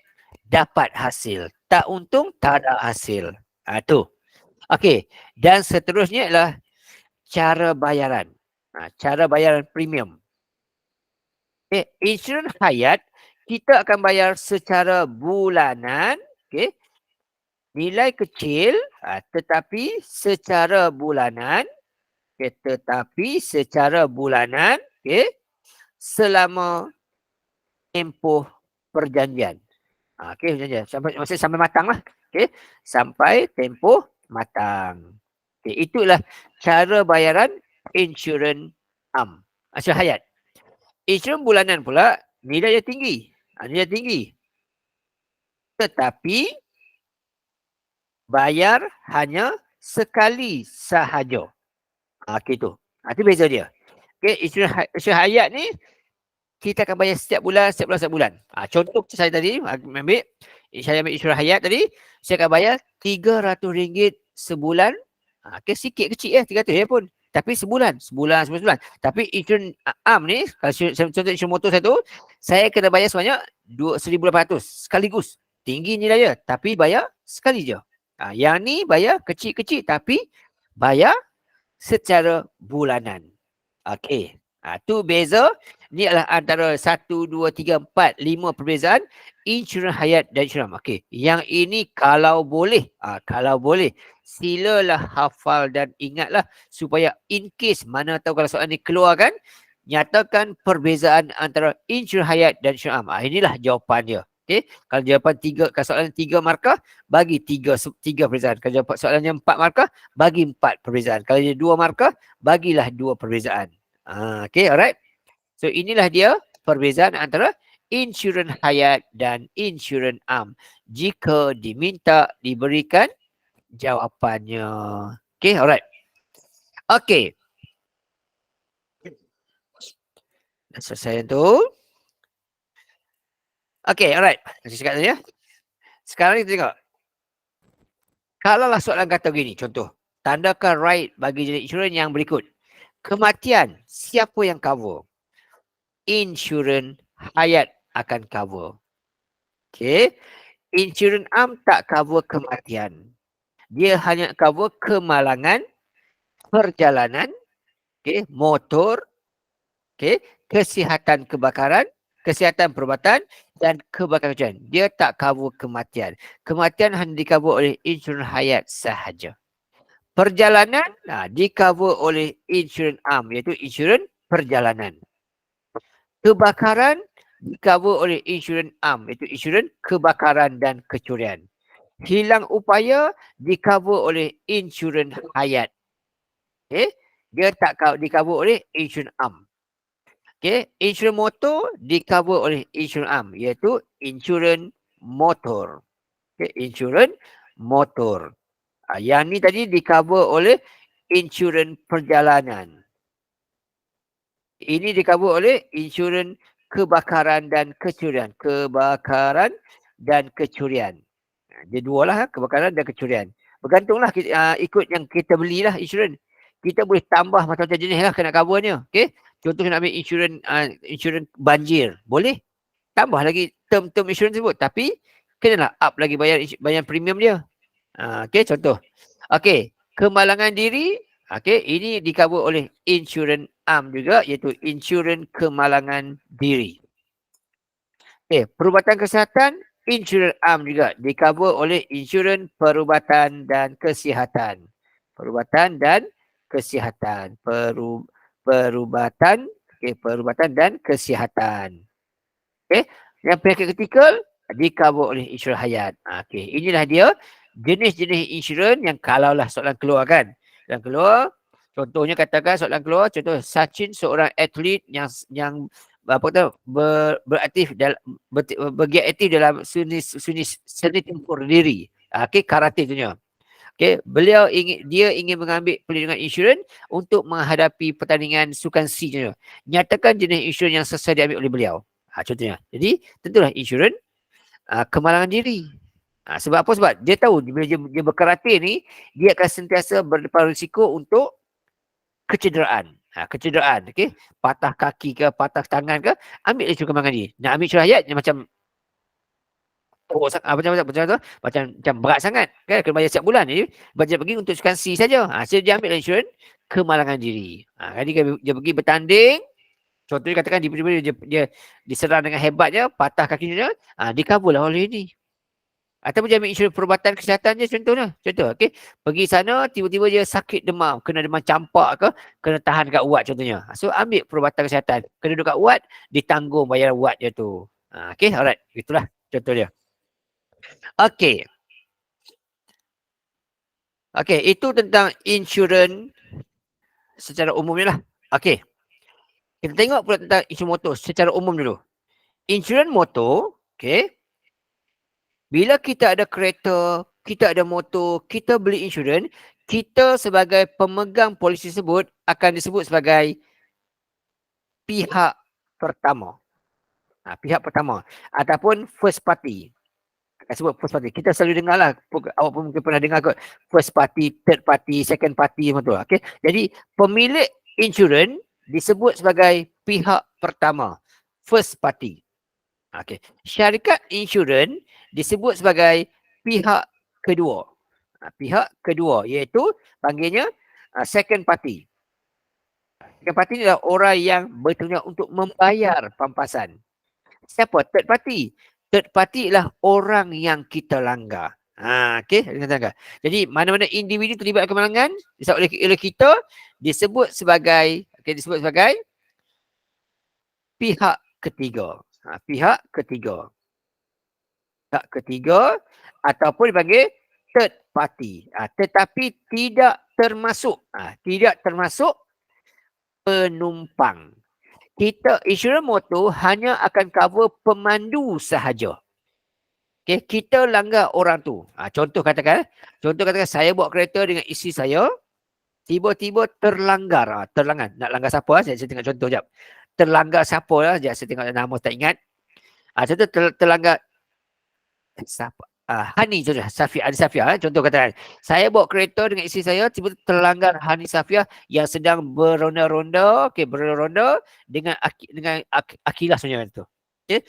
dapat hasil. Tak untung tak ada hasil. Tu. Dan seterusnya adalah cara bayaran. Cara bayaran premium. Insurans hayat kita akan bayar secara bulanan. Nilai kecil tetapi secara bulanan. Selama tempoh perjanjian. Perjanjian. Sampai matang lah. Sampai tempoh matang. Itulah cara bayaran insurans am. Insurans hayat. Insurans bulanan pula nilainya tinggi. Nilai tinggi. Tetapi bayar hanya sekali sahaja. Itu. Itu beza dia. Insurans hayat ni kita akan bayar setiap bulan. Contoh saya tadi ambil insurans hayat tadi, saya akan bayar RM300 sebulan. Sikit kecil RM300 pun. Tapi sebulan. Tapi insurans am ni, kalau contoh insurans motor saya tu, saya kena bayar sebanyak RM1,800 sekaligus. Tinggi nilai dia, tapi bayar sekali je. Yang ni bayar kecil-kecil tapi bayar secara bulanan. Tu beza. Ni adalah antara 1, 2, 3, 4, 5 perbezaan insurans hayat dan insurans am. Yang ini kalau boleh, silalah hafal dan ingatlah supaya in case mana tahu kalau soalan ni keluar kan, nyatakan perbezaan antara insurans hayat dan insurans am. Inilah jawapan dia. Kalau jawapan kalau soalan 3 markah, bagi 3 perbezaan. Kalau jawapan soalannya 4 markah, bagi 4 perbezaan. Kalau dia 2 markah, bagilah 2 perbezaan. Alright. So inilah dia perbezaan antara insurans hayat dan insurans am. Jika diminta diberikan jawapannya. Alright. Dah selesai tu. Alright. Kasih cakap tadi ya. Sekarang kita tengok. Kalaulah soalan kata begini, contoh. Tandakan right bagi jenis insurans yang berikut. Kematian, siapa yang cover? Insurans hayat akan cover. Insurans am tak cover kematian. Dia hanya cover kemalangan, perjalanan, motor, kesihatan kebakaran, kesihatan perubatan dan kebakaran. Dia tak cover kematian. Kematian hanya di-cover oleh insurans hayat sahaja. Perjalanan di-cover oleh insurans am, iaitu insurans perjalanan. Kebakaran di-cover oleh insurans am, iaitu insurans kebakaran dan kecurian. Hilang upaya di-cover oleh insurans hayat. Dia tak di-cover oleh insurans am. Insurans motor di-cover oleh insurans am, iaitu insurans motor. Insurans motor. Yang ni tadi di-cover oleh insurans perjalanan. Ini di-cover oleh insurans kebakaran dan kecurian. Kebakaran dan kecurian. Dia dua lah, kebakaran dan kecurian. Bergantunglah ikut yang kita belilah insurans. Kita boleh tambah macam-macam jenis lah kena covernya. Contoh nak ambil insurans banjir. Boleh. Tambah lagi term insurans tersebut. Tapi kenalah up lagi bayar premium dia. Contoh. Kemalangan diri. Ini di-cover oleh insurans am juga, iaitu insurans kemalangan diri. Perubatan kesihatan, insurans am juga di-cover oleh insurans perubatan dan kesihatan. Perubatan dan kesihatan. Perubatan dan kesihatan. Okey. Yang penyakit kritikal di-cover oleh insurans hayat. Okey, inilah dia jenis-jenis insurans yang kalaulah soalan keluar kan. Soalan keluar, contohnya katakan soalan keluar, contoh Sachin seorang atlet yang apa tu beraktif dalam bergiat aktif dalam seni tempur diri. Okey, karate contohnya. Okey, dia ingin mengambil perlindungan insurans untuk menghadapi pertandingan sukan C contohnya. Nyatakan jenis insurans yang sesuai diambil oleh beliau. Contohnya. Jadi, tentulah insurans kemalangan diri. Sebab apa? Sebab dia tahu bila dia berkarate ni, dia akan sentiasa berdepan risiko untuk kecederaan. Kecederaan, okey. Patah kaki ke, patah tangan ke, ambil insurans kemalangan diri. Nak ambil insurans hayat, dia macam macam berat sangat kan, kena bayar setiap bulan. Jadi bajet pergi untuk sukan C saja. So dia ambil insurans kemalangan diri. Jadi dia pergi bertanding, contohnya katakan dia diserang dengan hebatnya, patah kakinya, di-cover lah oleh ini. Ataupun dia ambil insurans perubatan kesihatan je contohnya. Contoh, okey. Pergi sana tiba-tiba dia sakit demam, kena demam campak ke, kena tahan kat wad contohnya. So ambil perubatan kesihatan, kena duduk kat wad, ditanggung bayaran wad dia tu. Okey, alright. Itulah contoh dia. Okey. Okey, itu tentang insurans secara umumnya lah. Okey. Kita tengok pula tentang insurans motor secara umum dulu. Insurans motor, okey. Bila kita ada kereta, kita ada motor, kita beli insurans, kita sebagai pemegang polisi tersebut akan disebut sebagai pihak pertama. Pihak pertama ataupun first party. Akan sebut first party. Kita selalu dengar lah, awak pun mungkin pernah dengar kot, first party, third party, second party macam tu. Okay? Jadi pemilik insurans disebut sebagai pihak pertama, first party. Okay. Syarikat insurans disebut sebagai pihak kedua. Pihak kedua iaitu panggilnya second party. Second party adalah orang yang bertanggungjawab untuk membayar pampasan. Siapa? Third party. Third party ialah orang yang kita langgar. Okey, jadi mana-mana individu terlibat kemalangan disebut oleh kita disebut sebagai pihak ketiga. Pihak ketiga. Pihak ketiga ataupun dipanggil third party. Tetapi tidak termasuk penumpang. Insurans motor hanya akan cover pemandu sahaja. Okay, kita langgar orang tu. Contoh katakan saya bawa kereta dengan isteri saya, tiba-tiba terlanggar. Terlanggar. Nak langgar siapa? Saya tengok contoh sekejap. Terlanggar siapa lah? Saya tengok nama tak ingat. Contoh terlanggar siapa? Hani contoh. Hani Safia. Contoh katakan. Saya bawa kereta dengan isteri saya, tiba-tiba terlanggar Hani Safia yang sedang beronda-ronda. Okay, beronda-ronda dengan Akilah sebenarnya tu. Okay.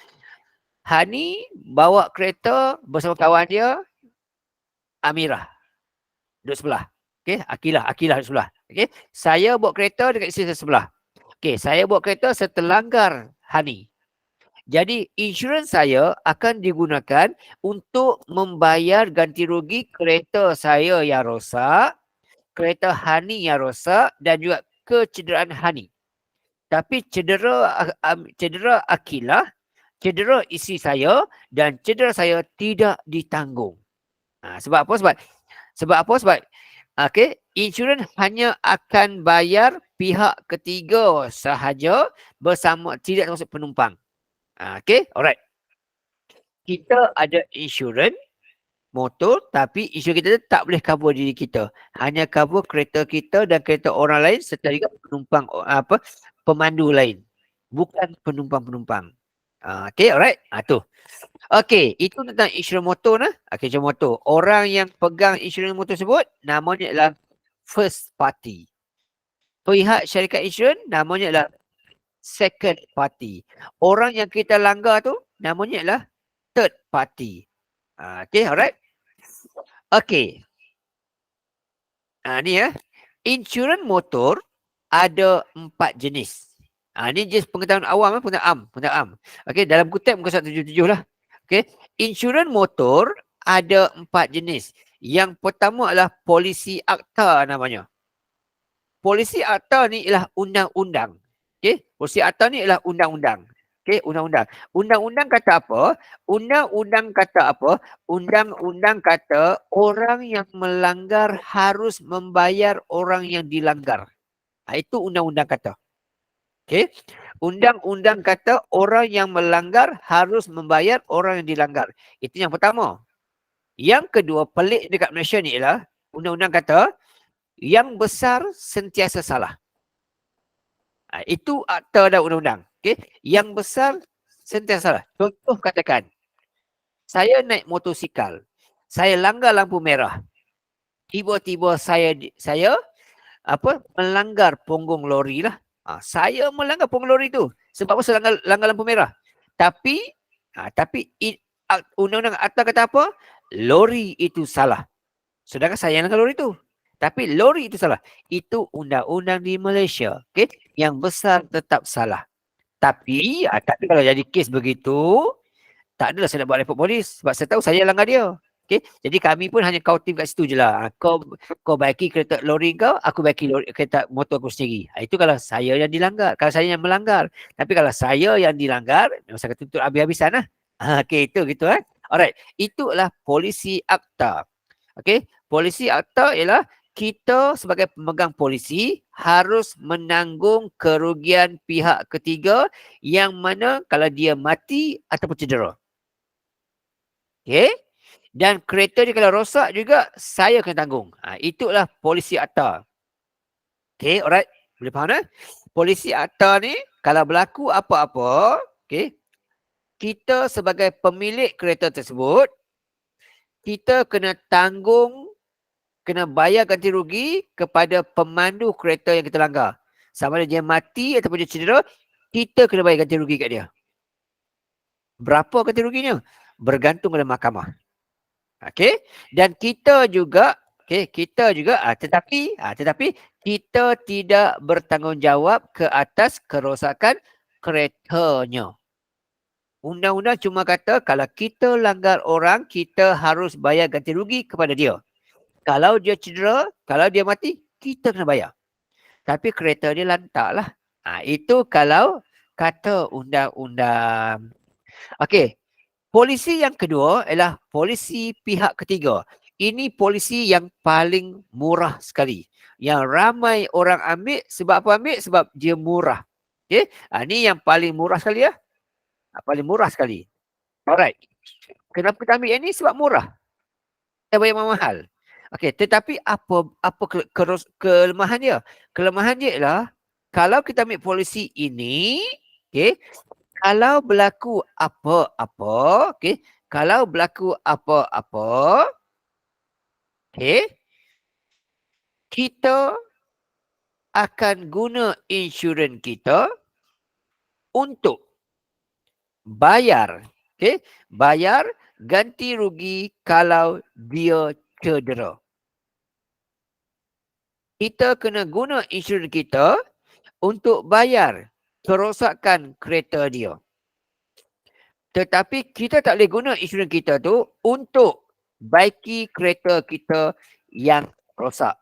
Hani bawa kereta bersama kawan dia, Amirah. Duduk sebelah. Okay. Akilah duduk sebelah. Okay. Saya bawa kereta dengan isteri saya sebelah. Okay. Saya bawa kereta, saya terlanggar Hani. Jadi insurans saya akan digunakan untuk membayar ganti rugi kereta saya yang rosak, kereta Hani yang rosak dan juga kecederaan Hani. Tapi cedera Akilah, cedera isteri saya dan cedera saya tidak ditanggung. Sebab apa? Sebab okay, insurans hanya akan bayar pihak ketiga sahaja bersama, tidak termasuk penumpang. Okay, alright. Kita ada insurans motor tapi insurans kita tak boleh cover diri kita. Hanya cover kereta kita dan kereta orang lain serta juga penumpang pemandu lain. Bukan penumpang-penumpang. Okay, alright. Tu. Okay, itu tentang insurans motor lah. Okay, insurans motor. Orang yang pegang insurans motor tersebut namanya adalah first party. Pihak syarikat insurans namanya adalah second party. Orang yang kita langgar tu namanya adalah third party. Okay, alright. Okay. Ni insurans motor ada 4 jenis. Ni jenis pengetahuan awam, pengetahuan am. Okay, dalam kutip muka 177 lah. Okay, insurans motor ada 4 jenis. Yang pertama adalah polisi akta namanya. Polisi akta ni ialah undang-undang. Okay, polisi akta ni ialah undang-undang. Okey, undang-undang. Undang-undang kata apa? Undang-undang kata apa? Undang-undang kata orang yang melanggar harus membayar orang yang dilanggar. Itu undang-undang kata. Okey. Undang-undang kata orang yang melanggar harus membayar orang yang dilanggar. Itu yang pertama. Yang kedua, pelik dekat Malaysia ni ialah undang-undang kata yang besar sentiasa salah. Itu akta dan undang-undang. Okay? Yang besar sentiasa salah. Contoh katakan, saya naik motosikal, saya langgar lampu merah. Tiba-tiba saya melanggar punggung lori lah. Saya melanggar punggung lori tu. Sebab apa saya langgar lampu merah? Tapi undang-undang akta kata apa? Lori itu salah. Sedangkan saya yang langgar lori tu. Tapi lori itu salah. Itu undang-undang di Malaysia. Okay? Yang besar tetap salah. Tapi kalau jadi kes begitu, tak adalah saya nak buat report polis. Sebab saya tahu saya langgar dia. Okay? Jadi kami pun hanya kautim kat situ je lah. Kau baiki kereta lori kau, aku baiki kereta motor aku sendiri. Itu kalau saya yang dilanggar. Kalau saya yang melanggar. Tapi kalau saya yang dilanggar, memang saya kata tuntut habis-habisan lah. Okay, itu gitu kan. Alright. Itulah polisi akta. Okay. Polisi akta ialah kita sebagai pemegang polisi harus menanggung kerugian pihak ketiga yang mana kalau dia mati ataupun cedera. Okay. Dan kereta dia kalau rosak juga saya akan tanggung. Itulah polisi akta. Okay, alright. Boleh faham tak? Polisi akta ni kalau berlaku apa-apa, okay, kita sebagai pemilik kereta tersebut, kita kena bayar ganti rugi kepada pemandu kereta yang kita langgar. Sama ada dia mati ataupun dia cedera, kita kena bayar ganti rugi kat dia. Berapa ganti ruginya? Bergantung pada mahkamah. Okey, dan kita juga tetapi kita tidak bertanggungjawab ke atas kerosakan keretanya. Undang-undang cuma kata kalau kita langgar orang, kita harus bayar ganti rugi kepada dia. Kalau dia cedera, kalau dia mati, kita kena bayar. Tapi kereta dia lantak lah. Itu kalau kata undang-undang. Okey. Polisi yang kedua ialah polisi pihak ketiga. Ini polisi yang paling murah sekali. Yang ramai orang ambil. Sebab apa ambil? Sebab dia murah. Okay? Ini yang paling murah sekali ya. Paling murah sekali. Alright. Kenapa kita ambil yang ni? Sebab murah. Kita bayar mahal. Okey, tetapi apa kelemahan dia? Kelemahan dia ialah kalau kita ambil polisi ini, okey, kalau berlaku apa-apa, okey, kalau berlaku apa-apa, okey, kita akan guna insurans kita untuk bayar, okey, bayar ganti rugi kalau dia cedera. Kita kena guna insurans kita untuk bayar kerosakan kereta dia. Tetapi kita tak boleh guna insurans kita tu untuk baiki kereta kita yang rosak.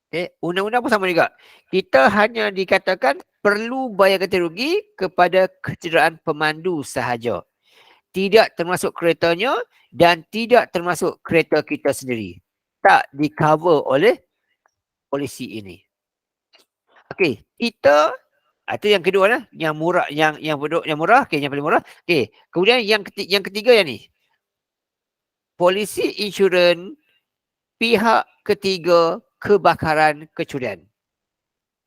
Okay. Undang-undang pun sama juga. Kita hanya dikatakan perlu bayar ganti rugi kepada kecederaan pemandu sahaja. Tidak termasuk keretanya dan tidak termasuk kereta kita sendiri. Tak di-cover oleh polisi ini. Okey, kita itu yang kedua lah, yang murah, yang murah, okey, yang paling murah. Okey, kemudian yang ketiga yang ni. Polisi insurans pihak ketiga kebakaran kecurian.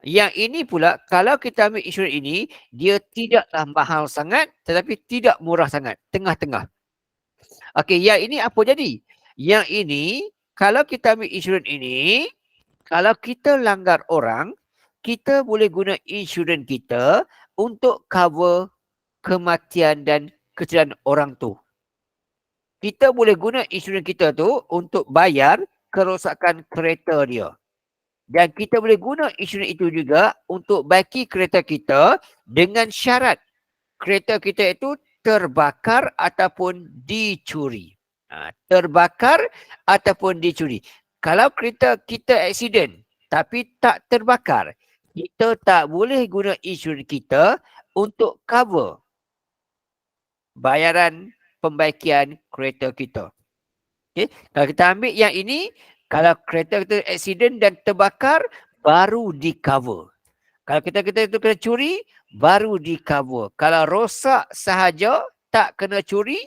Yang ini pula kalau kita ambil insurans ini, dia tidaklah mahal sangat tetapi tidak murah sangat, tengah-tengah. Okey, yang ini apa jadi? Yang ini kalau kita ambil insurans ini, kalau kita langgar orang, kita boleh guna insurans kita untuk cover kematian dan kecederaan orang tu. Kita boleh guna insurans kita tu untuk bayar kerosakan kereta dia. Dan kita boleh guna insurans itu juga untuk baiki kereta kita dengan syarat kereta kita itu terbakar ataupun dicuri. Terbakar ataupun dicuri. Kalau kereta kita aksiden tapi tak terbakar, kita tak boleh guna insurans kita untuk cover bayaran pembaikian kereta kita. Okay. Kalau kita ambil yang ini, kalau kereta kita accident dan terbakar, baru di cover. Kalau kita itu kena curi, baru di cover. Kalau rosak sahaja, tak kena curi,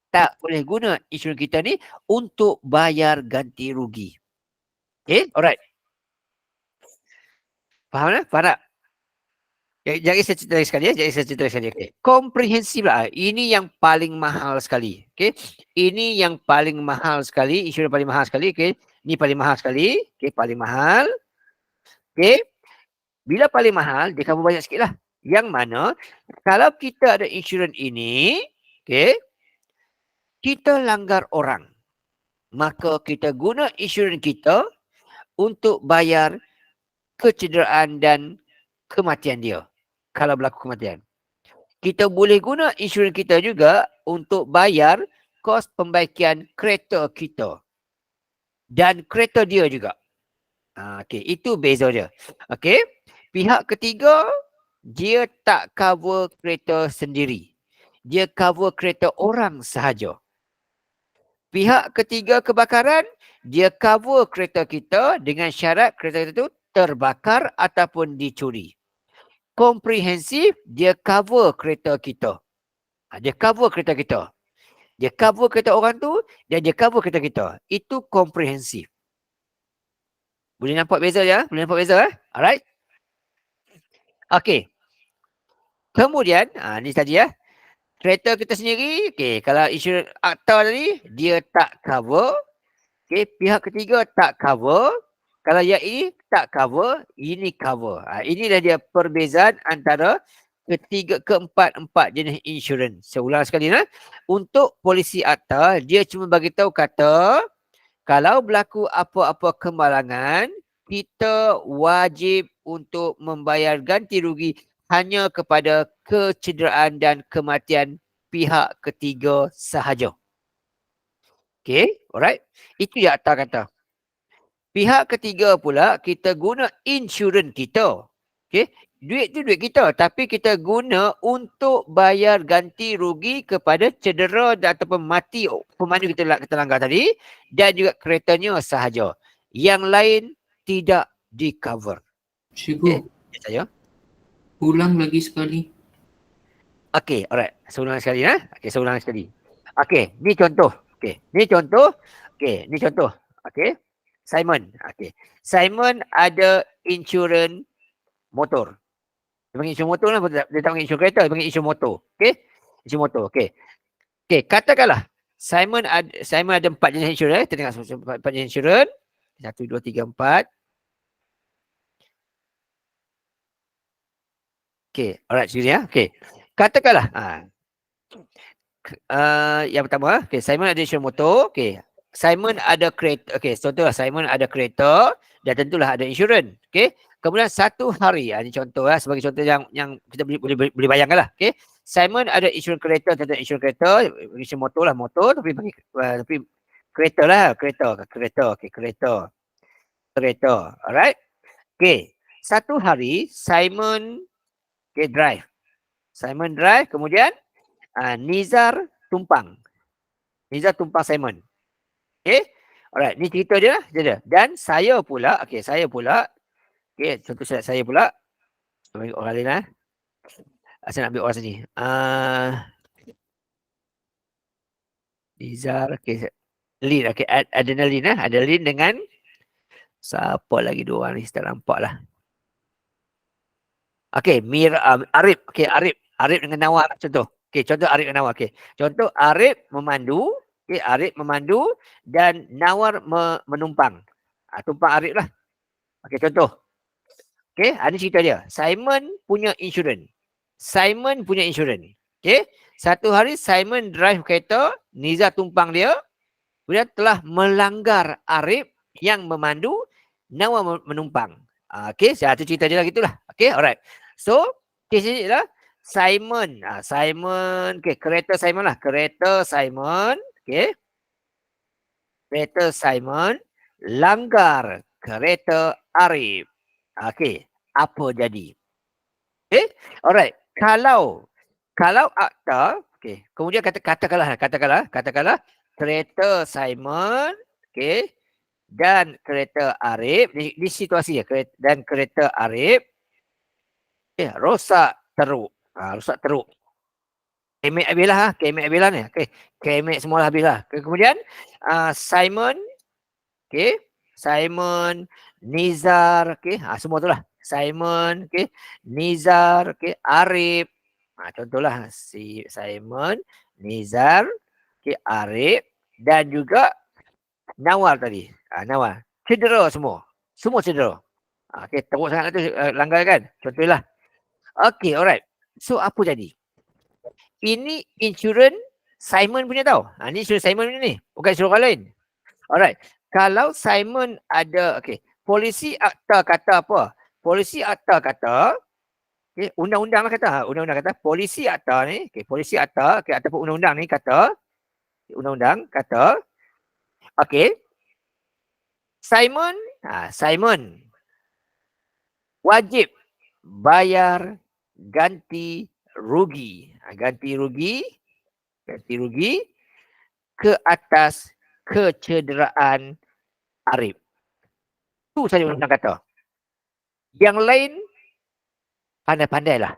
tak boleh guna insurans kita ni untuk bayar ganti rugi. Okay, alright. Faham tak? Faham tak? Jadi saya cerita sekali ya. Jadi saya cerita sekali. Okay. Komprehensif lah. Ini yang paling mahal sekali. Okay. Ini yang paling mahal sekali. Insurans paling mahal sekali. Okay. Ini paling mahal sekali. Okay. Paling mahal. Okay. Bila paling mahal, dia cover banyak sikit lah. Yang mana, kalau kita ada insurans ini, okay, kita langgar orang. Maka kita guna insurans kita untuk bayar kecederaan dan kematian dia. Kalau berlaku kematian. Kita boleh guna insurans kita juga untuk bayar kos pembaikian kereta kita. Dan kereta dia juga. Okay, itu beza dia. Okay. Pihak ketiga, dia tak cover kereta sendiri. Dia cover kereta orang sahaja. Pihak ketiga kebakaran, dia cover kereta kita dengan syarat kereta itu terbakar ataupun dicuri. Komprehensif, dia cover kereta kita. Dia cover kereta kita. Dia cover kereta orang tu dan dia cover kereta kita. Itu komprehensif. Boleh nampak beza ya? Boleh nampak beza Alright? Okey. Kemudian, ni tadi ya. Kereta kita sendiri, okey, kalau insurans akta tadi, dia tak cover. Okey, pihak ketiga tak cover. Kalau yang ini tak cover, ini cover. Inilah dia perbezaan antara keempat jenis insurans. Saya ulang sekali Untuk polisi akta, dia cuma bagi tahu kata kalau berlaku apa-apa kemalangan, kita wajib untuk membayar ganti rugi hanya kepada kecederaan dan kematian pihak ketiga sahaja. Okay, alright. Itu yang akta kata. Pihak ketiga pula, kita guna insurans kita. Okay, duit tu duit kita. Tapi kita guna untuk bayar ganti rugi kepada cedera ataupun mati pemandu kita langgar tadi. Dan juga keretanya sahaja. Yang lain tidak di cover. Cikgu, Okay, saja. ulang lagi sekali. Okay, alright. Saya ulang sekali Okay, saya ulang sekali. Okay, ni contoh. Okay, ni contoh. Okay, ni contoh. Okay, Simon. Okay, Simon ada insurans motor. Dia panggil insurans motor lah. Dia tak panggil insurans kereta. Dia panggil insurans motor. Okay, insurans motor. Okay. Okay, katakanlah Simon ada 4 jenis insurans. Kita tengok 4 jenis insurans. 1, 2, 3, 4. Okay, alright. Sini ya. Okay. Katakanlah. Yang pertama, okay, Simon ada insurans motor. Okay. Simon ada kereta. Okay, contohlah Simon ada kereta dan tentulah ada insurans. Okay. Kemudian satu hari, ini contoh sebagai contoh yang kita boleh bayangkan lah. Okay. Simon ada insurans kereta, tentu insurans kereta, insurans motor lah, motor tapi kereta lah, kereta. Okay, kereta. Alright. Okay. Satu hari Simon drive. Simon drive, kemudian Nizar tumpang. Nizar tumpang Simon. Okay. Alright. Ni cerita dia lah. Dan saya pula. Okay. Saya pula. Okay. Contoh saya pula. Ambil orang lain saya nak ambil orang sini. Nizar. Okay. Lin. Okay. Adrenalin Adrenalin dengan siapa lagi dua orang ni. Saya tak nampak lah. Okay. Arif. Okay. Arif dengan Nawar. Contoh. Okay, contoh Arif dan Nawar. Okay. Contoh Arif memandu. Okay, Arif memandu dan Nawar menumpang. Tumpang Arif lah. Okay, contoh. Okay, ada cerita dia. Simon punya insurans. Okay. Satu hari Simon drive kereta, Niza tumpang dia. Kemudian telah melanggar Arif yang memandu, Nawar menumpang. Okay, satu cerita dia lah gitulah. Okay, alright. So, kes ini adalah Simon. Okay, kereta Simon lah. Kereta Simon. Okay. Kereta Simon langgar kereta Arif. Okay. apa jadi. Okay, alright. Kalau akta, okay, kemudian katakanlah kereta Simon, okay, dan kereta Arif, di situasi ya, dan kereta Arif, rosak teruk. Rosak teruk. Kemek habis lah, kemek habis lah ni. Okay, kemek semua lah habis lah. Kemudian Simon, okay, Simon, Nizar, okay, semua tu lah. Simon, okay, Nizar, okay, Arif. Contohlah si Simon, Nizar, okay, Arif dan juga Nawar tadi. Nawar. Cedera semua. Semua cedera. Okay, teruk sangat tu langgar kan. Contohlah. Okay, alright. So, apa jadi? Ini insurans Simon punya tau. Ni insurans Simon punya ni. Bukan insurans orang lain. Alright. Kalau Simon ada, okay, polisi akta kata apa? Polisi akta kata, okay, undang-undang lah kata. Undang-undang kata, polisi akta ni, okay, polisi akta, okay, ataupun undang-undang ni kata, undang-undang kata, okay, Simon wajib bayar ganti rugi. Ganti rugi ke atas kecederaan Arif. Itu saja undang kata. Yang lain pandai-pandailah.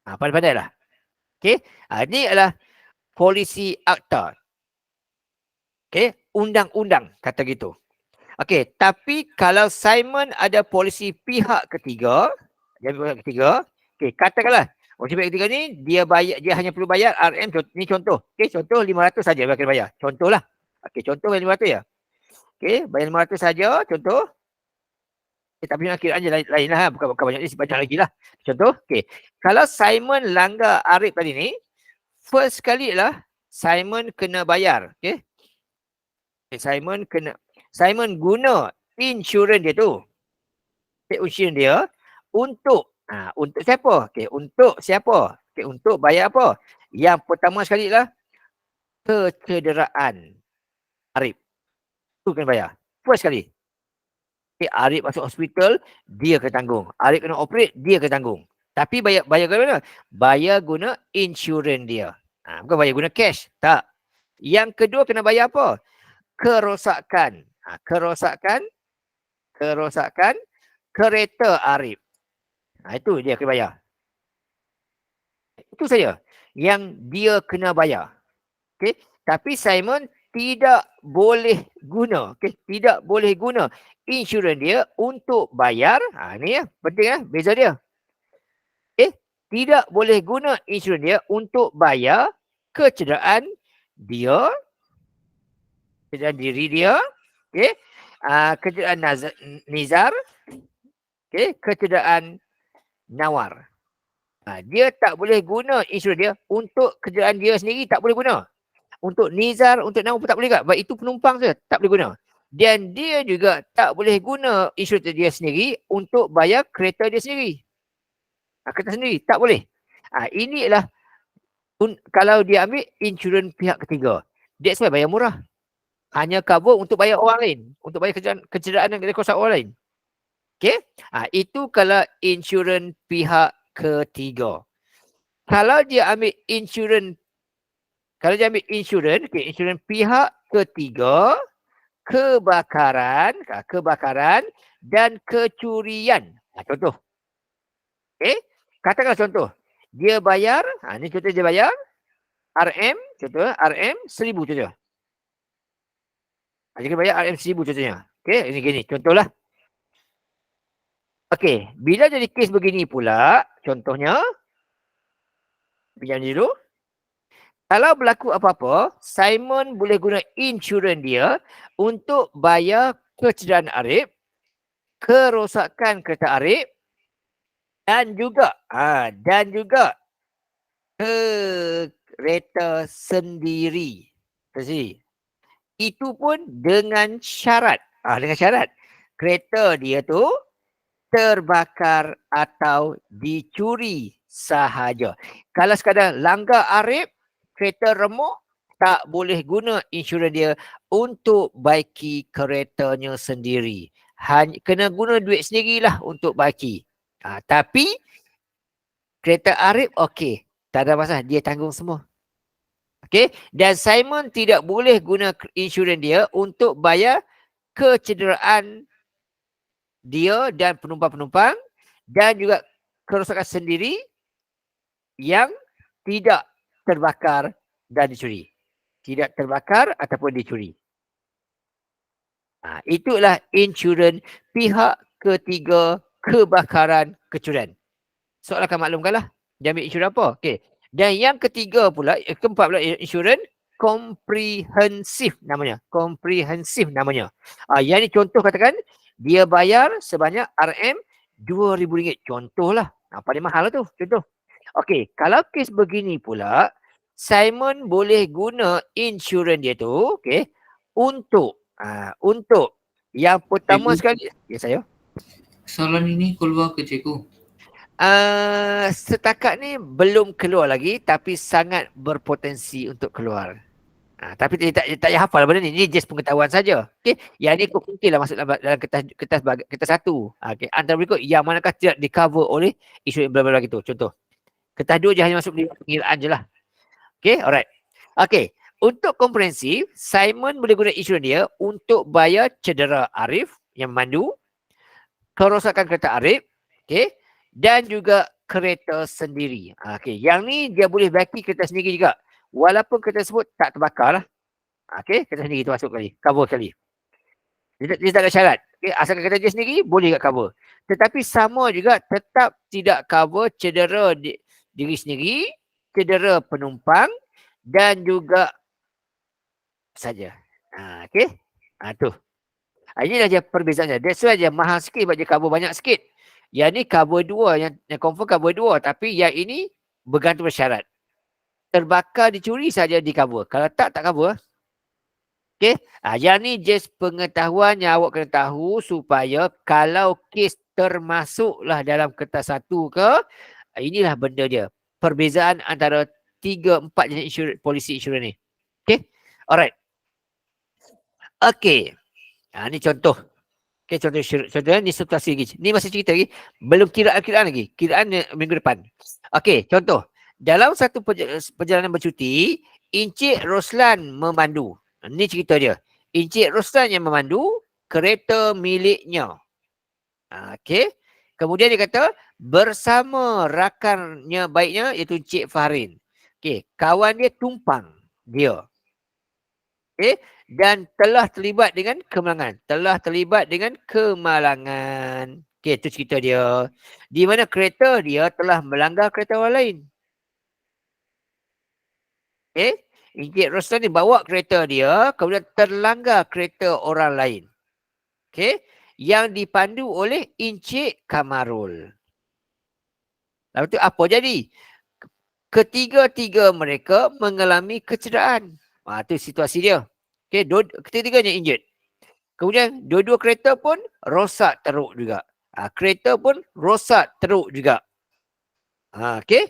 Pandai-pandailah. Okey. Ini adalah polisi akta. Okey, undang-undang kata gitu. Okey, tapi kalau Simon ada polisi pihak ketiga, okey, katakanlah polisi pihak ketiga ni dia hanya perlu bayar RM, ni contoh. Okey, contoh 500 saja dia kena bayar. Contohlah. Okey, contoh 500 ya. Okey, bayar 500 saja contoh. Tapi nak kira je lain lah, bukan banyak ni, banyak lagi lah. Contoh, okey. Kalau Simon langgar Arif tadi ni, first kali lah Simon kena bayar. Okey. Simon guna insurans dia tu. Insurans dia untuk siapa? Okey, untuk siapa? Okey, untuk bayar apa? Yang pertama sekali lah kecederaan Arif. Tu kena bayar. First sekali. Okay, Arif masuk hospital, dia kena tanggung. Arif kena operate, dia kena tanggung. Tapi bayar ke mana? Bayar guna insurans dia. Bukan bayar guna cash. Tak. Yang kedua kena bayar apa? Kerosakan. Kerosakan kereta Arif. Itu dia kena bayar. Itu saja yang dia kena bayar. Okay. Tapi Simon tidak boleh guna. Okay. Tidak boleh guna insurans dia untuk bayar. Ni ya, penting beza dia. Okay. Tidak boleh guna insurans dia untuk bayar kecederaan dia, kecederaan diri dia, okay. Kecederaan Nizar, okay. Kecederaan Nawar. Dia tak boleh guna insurans dia untuk kecederaan dia sendiri, tak boleh guna. Untuk Nizar, untuk Nawar pun tak boleh, sebab itu penumpang saja, tak boleh guna. Dan dia juga tak boleh guna insurans dia sendiri untuk bayar kereta dia sendiri. Kereta sendiri, tak boleh. Ini adalah kalau dia ambil insurans pihak ketiga. That's why bayar murah. Hanya cover untuk bayar orang lain. Untuk bayar kecederaan yang dikosak orang lain. Okay. Itu kalau insurans pihak ketiga. Kalau dia ambil insurans, okay, insurans pihak ketiga, kebakaran dan kecurian. Contoh. Okay. Katakanlah contoh. Dia bayar, ni contoh dia bayar RM, contoh RM 1000 contoh. Dia kena bayar RM 1000 contohnya. Okay, ini gini, contohlah. Okay, bila jadi kes begini pula, contohnya, pinjam dulu. Kalau berlaku apa-apa, Simon boleh guna insurans dia untuk bayar kecederaan Arif, kerosakan kereta Arif, dan juga kereta sendiri. Itu pun dengan syarat. Dengan syarat. Kereta dia tu terbakar atau dicuri sahaja. Kalau sekadar langgar Arif, kereta remuk, tak boleh guna insurans dia untuk baiki keretanya sendiri. Kena guna duit sendirilah untuk baiki. Tapi kereta Arif okey. Tak ada masalah. Dia tanggung semua. Okey. Dan Simon tidak boleh guna insurans dia untuk bayar kecederaan dia dan penumpang-penumpang dan juga kerosakan sendiri yang tidak terbakar dan dicuri. Tidak terbakar ataupun dicuri. Itulah insurans pihak ketiga kebakaran kecurian. Soalan akan maklumkanlah dia ambil insurans apa. Okey. Dan yang ketiga pula, keempat pula insurans komprehensif namanya. Komprehensif namanya. Yang ni contoh katakan dia bayar sebanyak RM2,000. Contohlah. Paling mahal lah tu. Contoh. Okey, kalau kes begini pula, Simon boleh guna insurans dia tu, okey, untuk yang pertama Cikgu, sekali, ya saya. soalan ini keluar ke cikgu? Setakat ni belum keluar lagi tapi sangat berpotensi untuk keluar. Tapi tak payah hafal benda ni. Ni just pengetahuan saja. Okey, yang ni mungkinlah masuk dalam kertas satu. Okey, antara berikut yang manakah tidak di-cover oleh insurans bla bla gitu. Contoh. Kertas dua je hanya masuk di pengiraan je lah. Okay, alright. Okay, untuk komprehensif, Simon boleh guna insurans dia untuk bayar cedera Arif yang memandu, kerosakan kereta Arif, okay, dan juga kereta sendiri. Okay, yang ni dia boleh baki kereta sendiri juga. Walaupun kereta tersebut tak terbakar lah. Okay, kereta sendiri tu masuk kali, cover kali. Dia tak ada syarat. Okay, asalkan kereta dia sendiri, boleh juga cover. Tetapi sama juga tetap tidak cover cedera diri sendiri, cedera penumpang dan juga saja. Okey. Tu. Inilah je perbezaannya. That's why dia mahal sikit sebab dia cover banyak sikit. Yang ni cover dua, yang confirm cover dua, tapi yang ini bergantung bersyarat. Terbakar, dicuri saja di cover. Kalau tak cover. Okey. Yang ni just pengetahuan yang awak kena tahu supaya kalau kes termasuklah dalam kertas satu ke, inilah benda dia. Perbezaan antara 3-4 jenis polisi insurans ni. Okay. Alright. Okay. Ni contoh. Okay, contohnya ni situasi lagi. Ni masih cerita lagi. Belum kiraan lagi. Kiraan minggu depan. Okay, contoh. Dalam satu perjalanan bercuti, Encik Roslan memandu. Ni cerita dia. Encik Roslan yang memandu kereta miliknya. Okay. Kemudian dia kata bersama rakannya baiknya iaitu Encik Fahrin. Okay. Kawan dia tumpang dia. Okay. Dan telah terlibat dengan kemalangan. Okay, itu cerita dia. Di mana kereta dia telah melanggar kereta orang lain. Okay. Encik Roslan ni bawa kereta dia, kemudian terlanggar kereta orang lain. Okay. Yang dipandu oleh Encik Kamarul. Lalu tu apa jadi? Ketiga-tiga mereka mengalami kecederaan. Itu situasi dia. Okay, ketiga-tiganya injured. Kemudian dua-dua kereta pun rosak teruk juga. Kereta pun rosak teruk juga. Okay.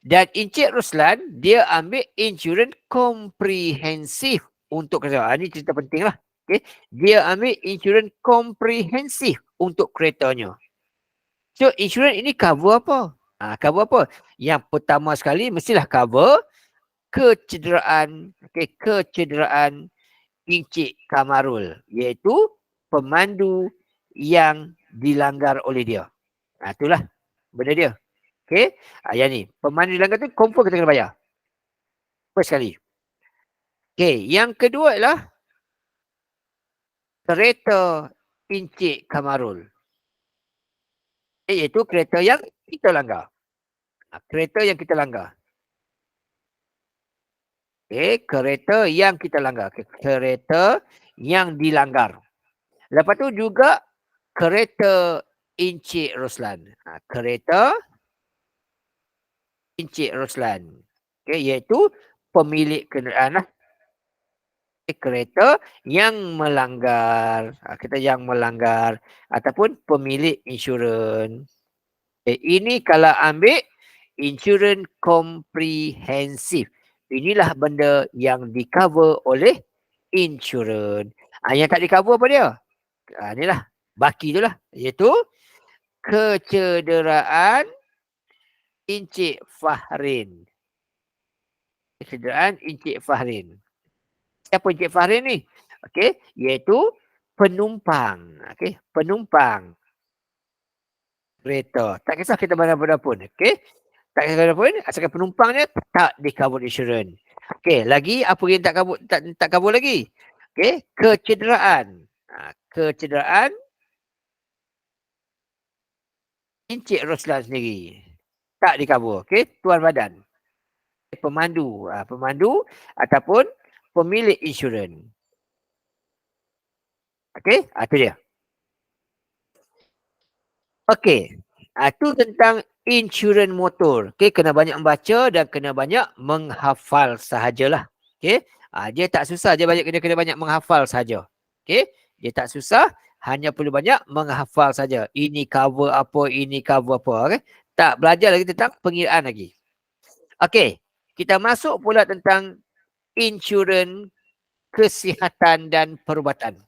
Dan Encik Roslan, dia ambil insurans komprehensif untuk kereta. Ini cerita penting lah. Okay. Dia ambil insurans komprehensif untuk keretanya. So, insurans ini cover apa? Cover apa? Yang pertama sekali mestilah cover kecederaan. Okay, kecederaan Encik Kamarul. Iaitu pemandu yang dilanggar oleh dia. Itulah benda dia. Okay. Yang ni. Pemandu dilanggar tu confirm kita kena bayar. First sekali. Okay. Yang kedua adalah kereta Encik Kamarul. Iaitu kereta yang kita langgar. Kereta yang kita langgar. Okay. Kereta yang kita langgar. Kereta yang dilanggar. Lepas tu juga kereta Encik Roslan. Kereta Encik Roslan. Okay, iaitu pemilik kenderaan lah. Kereta yang melanggar. Kereta yang melanggar. Ataupun pemilik insurans. Ini kalau ambil insurans komprehensif. Inilah benda yang di-cover oleh insurans. Yang tak di-cover apa dia? Inilah. Baki tu lah. Iaitu kecederaan Encik Fahrin. Kecederaan Encik Fahrin. Siapa Encik Fahrin ni? Okey, iaitu penumpang. Okey, penumpang kereta. Tak kisah kita mana-mana pun. Okey, tak kisah mana pun, asalkan penumpangnya tak di-cover insurans. Okey, lagi apa yang tak cover lagi? Okey, kecederaan. Kecederaan Encik Roslan sendiri. Tak di-cover. Okey, tuan badan. Pemandu. Pemandu ataupun pemilik insurans. Okey, itu dia. Okey, itu tentang insurans motor. Okey, kena banyak membaca dan kena banyak menghafal sahajalah. Okey, dia tak susah, dia kena banyak menghafal sahaja. Okey, dia tak susah, hanya perlu banyak menghafal saja. Ini cover apa, ini cover apa. Okey, tak belajar lagi tentang pengiraan lagi. Okey, kita masuk pula tentang insurans kesihatan dan perubatan.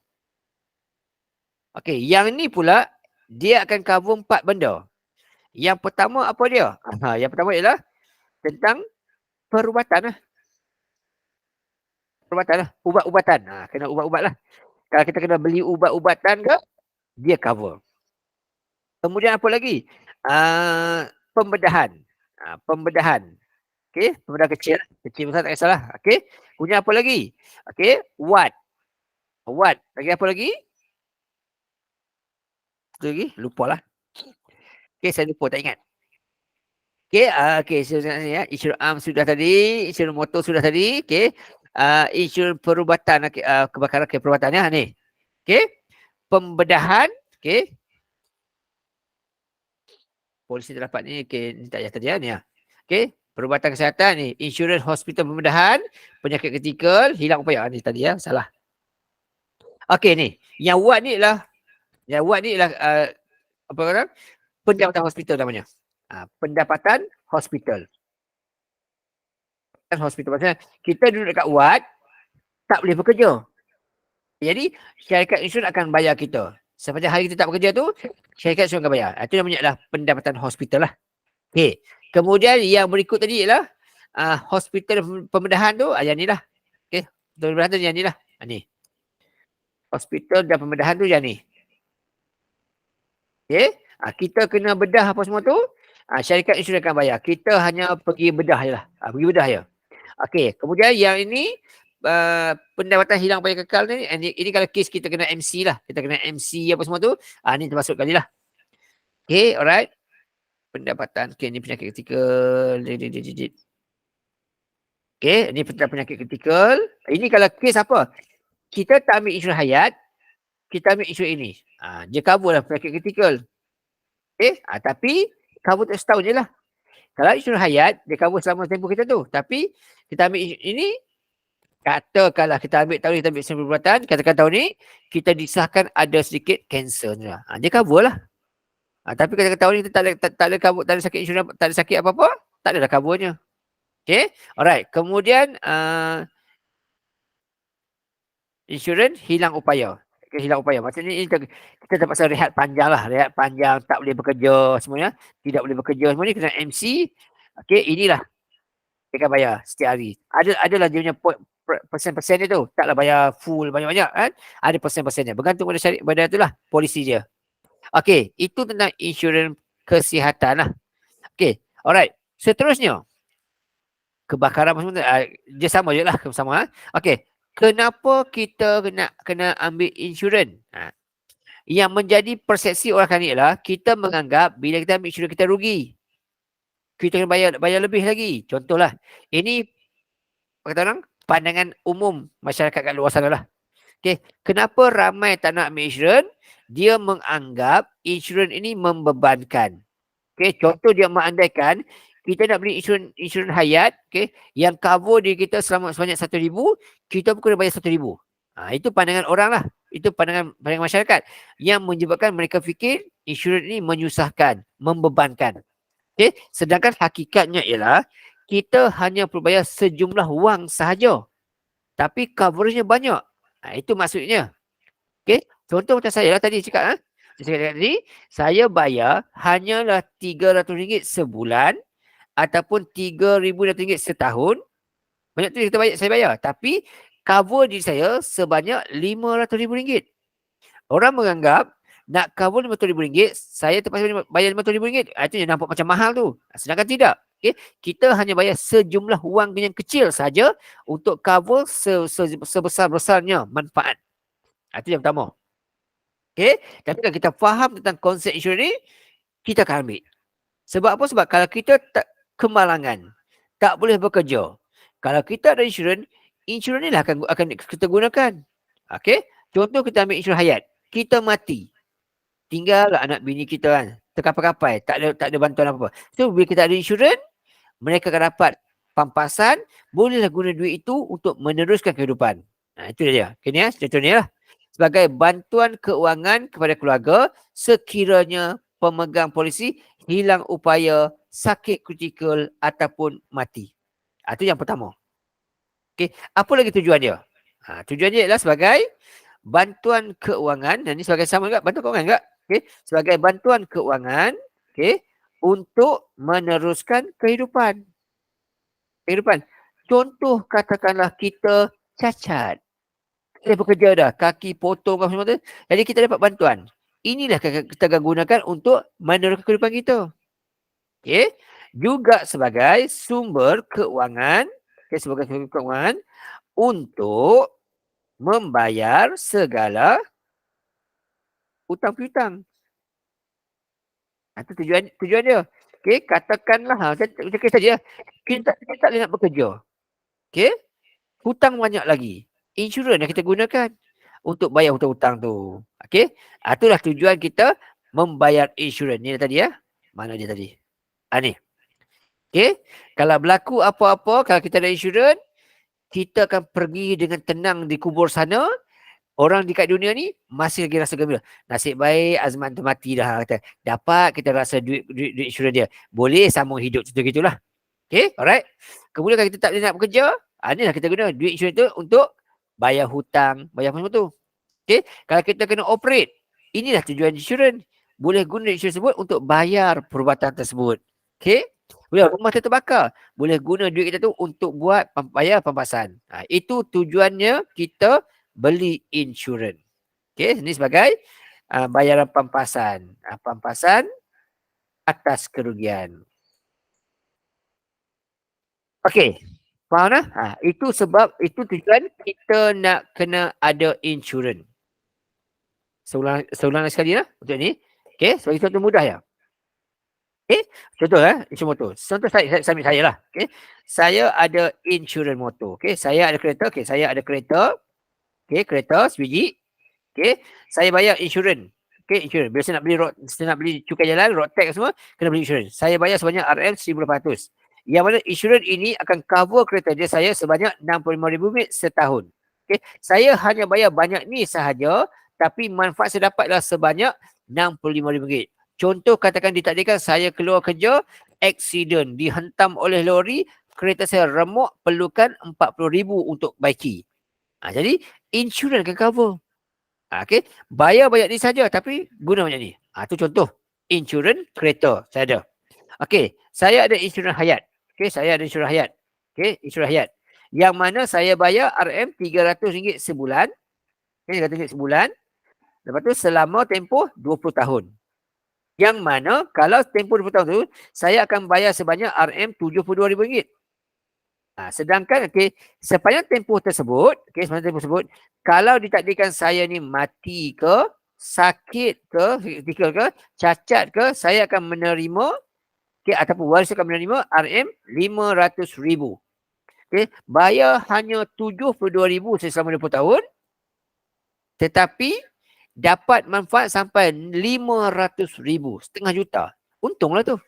Okey, yang ni pula dia akan cover 4 benda. Yang pertama apa dia? Yang pertama ialah tentang perubatan lah. Perubatan lah. Ubat-ubatan. Kena ubat-ubat lah. Kalau kita kena beli ubat-ubatan ke, dia cover. Kemudian apa lagi? Pembedahan. Pembedahan. Okey, pembedahan kecil. Kecil besar tak kisahlah. Okey. Kemudian apa lagi? Okey, wad. Wad. Lagi apa lagi? Satu lagi? Lupa lah. Okey, saya lupa, tak ingat. Okey, okey, ya. Insurans arm sudah tadi, insurans motor sudah tadi, okey. Insurans perubatan, kebakaran, perubatannya ni. Okey. Pembedahan, okey. Polisi terdapat ni, okey, ni tak payah tadi ni ya. Okey, perubatan kesihatan ni, insurans hospital pembedahan, penyakit kritikal, hilang upaya. Ni tadi ya, salah. Okey ni, yang wad ni lah apa kata? Pendapatan hospital namanya. Pendapatan hospital. Hospital maksudnya kita duduk dekat wad tak boleh bekerja. Jadi syarikat insurans akan bayar kita. Sepanjang hari kita tak bekerja tu, syarikat insurans akan bayar. Itu namanya adalah pendapatan hospital lah. Okey. Kemudian yang berikut tadi ialah hospital pembedahan tu, yang ni lah. Okey. Pembedahan tu yang ni lah. Ni. Hospital dan pembedahan tu yang ni. Okey. Kita kena bedah apa semua tu, syarikat insurans akan bayar. Kita hanya pergi bedah je lah. Pergi bedah je. Okey. Kemudian yang ini, pendapatan hilang upaya kekal ni, ini kalau kes kita kena MC lah. Kita kena MC apa semua tu, ni termasuk kali lah. Okay, alright. Pendapatan, okay, ni penyakit kritikal. Okay, ni penyakit kritikal. Ini kalau kes apa? Kita tak ambil insurans hayat, kita ambil insurans ini. Dia cover lah penyakit kritikal. Okay, tapi cover tak setahun je lah. Kalau insurans hayat, dia cover selama tempoh kita tu. Tapi kita ambil ini, katakanlah kita ambil tahun ni, kita ambil insurans perubatan, katakan tahun ni, kita disahkan ada sedikit kanser ni lah. Dia cover lah. Tapi katakan tahun ni kita tak ada cover, tak ada sakit insurans, tak ada sakit apa-apa, tak ada dah covernya. Okay, alright. Kemudian, insurans hilang upaya. Okay, hilang upaya. Maksudnya ini kita terpaksa rehat panjang lah. Rehat panjang, tak boleh bekerja semuanya. Tidak boleh bekerja semua ni, kena MC. Okay, inilah. Dia akan bayar setiap hari. Adalah dia punya persen-persen dia tu. Taklah bayar full banyak-banyak kan. Ada persen-persennya. Bergantung pada itulah polisi dia. Okay, itu tentang insurans kesihatan lah. Okay, alright. Seterusnya, kebakaran semua dia sama je lah. Sama. Okay, kenapa kita kena ambil insurans? Yang menjadi persepsi orang kan ialah kita menganggap bila kita ambil insurans kita rugi. Kita kena bayar lebih lagi. Contohlah, ini kata orang pandangan umum masyarakat kat luar sana lah. Okay, kenapa ramai tak nak ambil insurans? Dia menganggap insurans ini membebankan. Okay, contoh dia mengandaikan kita nak beli insurans hayat, okay, yang cover diri kita sebanyak 1,000, kita pun kena bayar 1,000. Itu pandangan orang lah. Itu pandangan masyarakat yang menyebabkan mereka fikir insurans ini menyusahkan, membebankan. Okay, sedangkan hakikatnya ialah kita hanya perlu bayar sejumlah wang sahaja. Tapi coveragenya banyak. Itu maksudnya. Okay, contoh macam saya lah tadi cakap. Saya cakap tadi, saya bayar hanyalah RM300 sebulan ataupun RM3,200 setahun. Banyak tu saya bayar. Tapi cover diri saya sebanyak RM500,000. Orang menganggap nak cover RM500,000, saya terpaksa bayar RM500,000. Itu yang nampak macam mahal tu. Sedangkan tidak. Okay? Kita hanya bayar sejumlah wang yang kecil saja untuk cover sebesar-besarnya manfaat. Itu yang pertama. Okay? Tapi kalau kita faham tentang konsep insurans ni, kita akan ambil. Sebab apa? Sebab kalau kita tak kemalangan, tak boleh bekerja. Kalau kita ada insurans ni lah akan kita gunakan. Okay? Contoh kita ambil insurans hayat. Kita mati. Tinggallah anak bini kita kan. Terkapai-kapai. Tak ada bantuan apa-apa. So, bila kita ada insurans, mereka akan dapat pampasan. Bolehlah guna duit itu untuk meneruskan kehidupan. Itu dia. Okay, ni contohnya lah. Sebagai bantuan keuangan kepada keluarga sekiranya pemegang polisi hilang upaya, sakit kritikal ataupun mati. Itu yang pertama. Okay. Apa lagi tujuan dia? Tujuan dia adalah sebagai bantuan keuangan. Dan ini sebagai sama juga bantuan keuangan juga. Okay. Sebagai bantuan keuangan, okay, untuk meneruskan kehidupan. Contoh katakanlah kita cacat. Kita bekerja dah, kaki potong apa semua tu. Jadi kita dapat bantuan. Inilah kita akan gunakan untuk meneruskan kehidupan kita. Okay. Juga sebagai sumber keuangan, sebagai sumber keuangan untuk membayar segala hutang piutang. Itu tujuan dia. Okay, katakanlah macam saja kita tak boleh nak bekerja. Okay, hutang banyak lagi. Insurans yang kita gunakan untuk bayar hutang-hutang tu. Okay, itulah tujuan kita membayar insurans. Ni tadi ya. Mana dia tadi? Ni. Okay, kalau berlaku apa-apa, kalau kita ada insurans, kita akan pergi dengan tenang di kubur sana. Orang di kat dunia ni masih lagi rasa gembira. Nasib baik Azman tu mati dah. Kata. Dapat kita rasa duit insurans dia. Boleh sambung hidup macam gitulah. Okay, alright. Kemudian kalau kita tak boleh nak bekerja, inilah kita guna duit insurans tu untuk bayar hutang, bayar apa semua tu. Okay, kalau kita kena operate, inilah tujuan insurans. Boleh guna insurans tersebut untuk bayar perubatan tersebut. Okay. Boleh rumah kita terbakar. Boleh guna duit kita tu untuk buat bayar pampasan. Itu tujuannya kita beli insurans. Okay, ini sebagai bayaran pampasan. Pampasan atas kerugian. Okay, faham dah? Itu sebab, itu tujuan kita nak kena ada insurans. Seulang sekali lah untuk ni. Okay, sebagai contoh mudah ya. Okay, contoh insurans motor. Contoh saya lah. Okay, saya ada insurans motor. Okay, saya ada kereta. Okay, saya ada kereta. Okay, kereta sebiji. Okay, saya bayar insurans. Okay, insurans. Biasa nak beli cukai jalan, road tax semua, kena beli insurans. Saya bayar sebanyak RM1,800. Yang mana insurans ini akan cover kereta dia saya sebanyak RM65,000 setahun. Okay, saya hanya bayar banyak ni sahaja, tapi manfaat saya dapatlah sebanyak RM65,000. Contoh katakan ditakdirkan saya keluar kerja, aksiden, dihentam oleh lori, kereta saya remuk, perlukan RM40,000 untuk baiki. Jadi insurans akan cover. Okay, bayar banyak ni saja tapi guna banyak ni. Itu contoh insurans kereta saya ada. Okay, saya ada insurans hayat. Okay, saya ada insurans hayat. Okay, insurans hayat. Yang mana saya bayar RM300 sebulan. Okay, RM300 sebulan. Lepas tu selama tempoh 20 tahun. Yang mana kalau tempoh 20 tahun tu, saya akan bayar sebanyak RM72,000. Sedangkan sepanjang tempoh tersebut, kalau ditakdirkan saya ni mati ke, sakit ke, kritikal ke, cacat ke, saya akan menerima ataupun waris akan menerima RM500,000. Bayar hanya RM72,000 selama 20 tahun, tetapi dapat manfaat sampai RM500,000, setengah juta. Untunglah tu.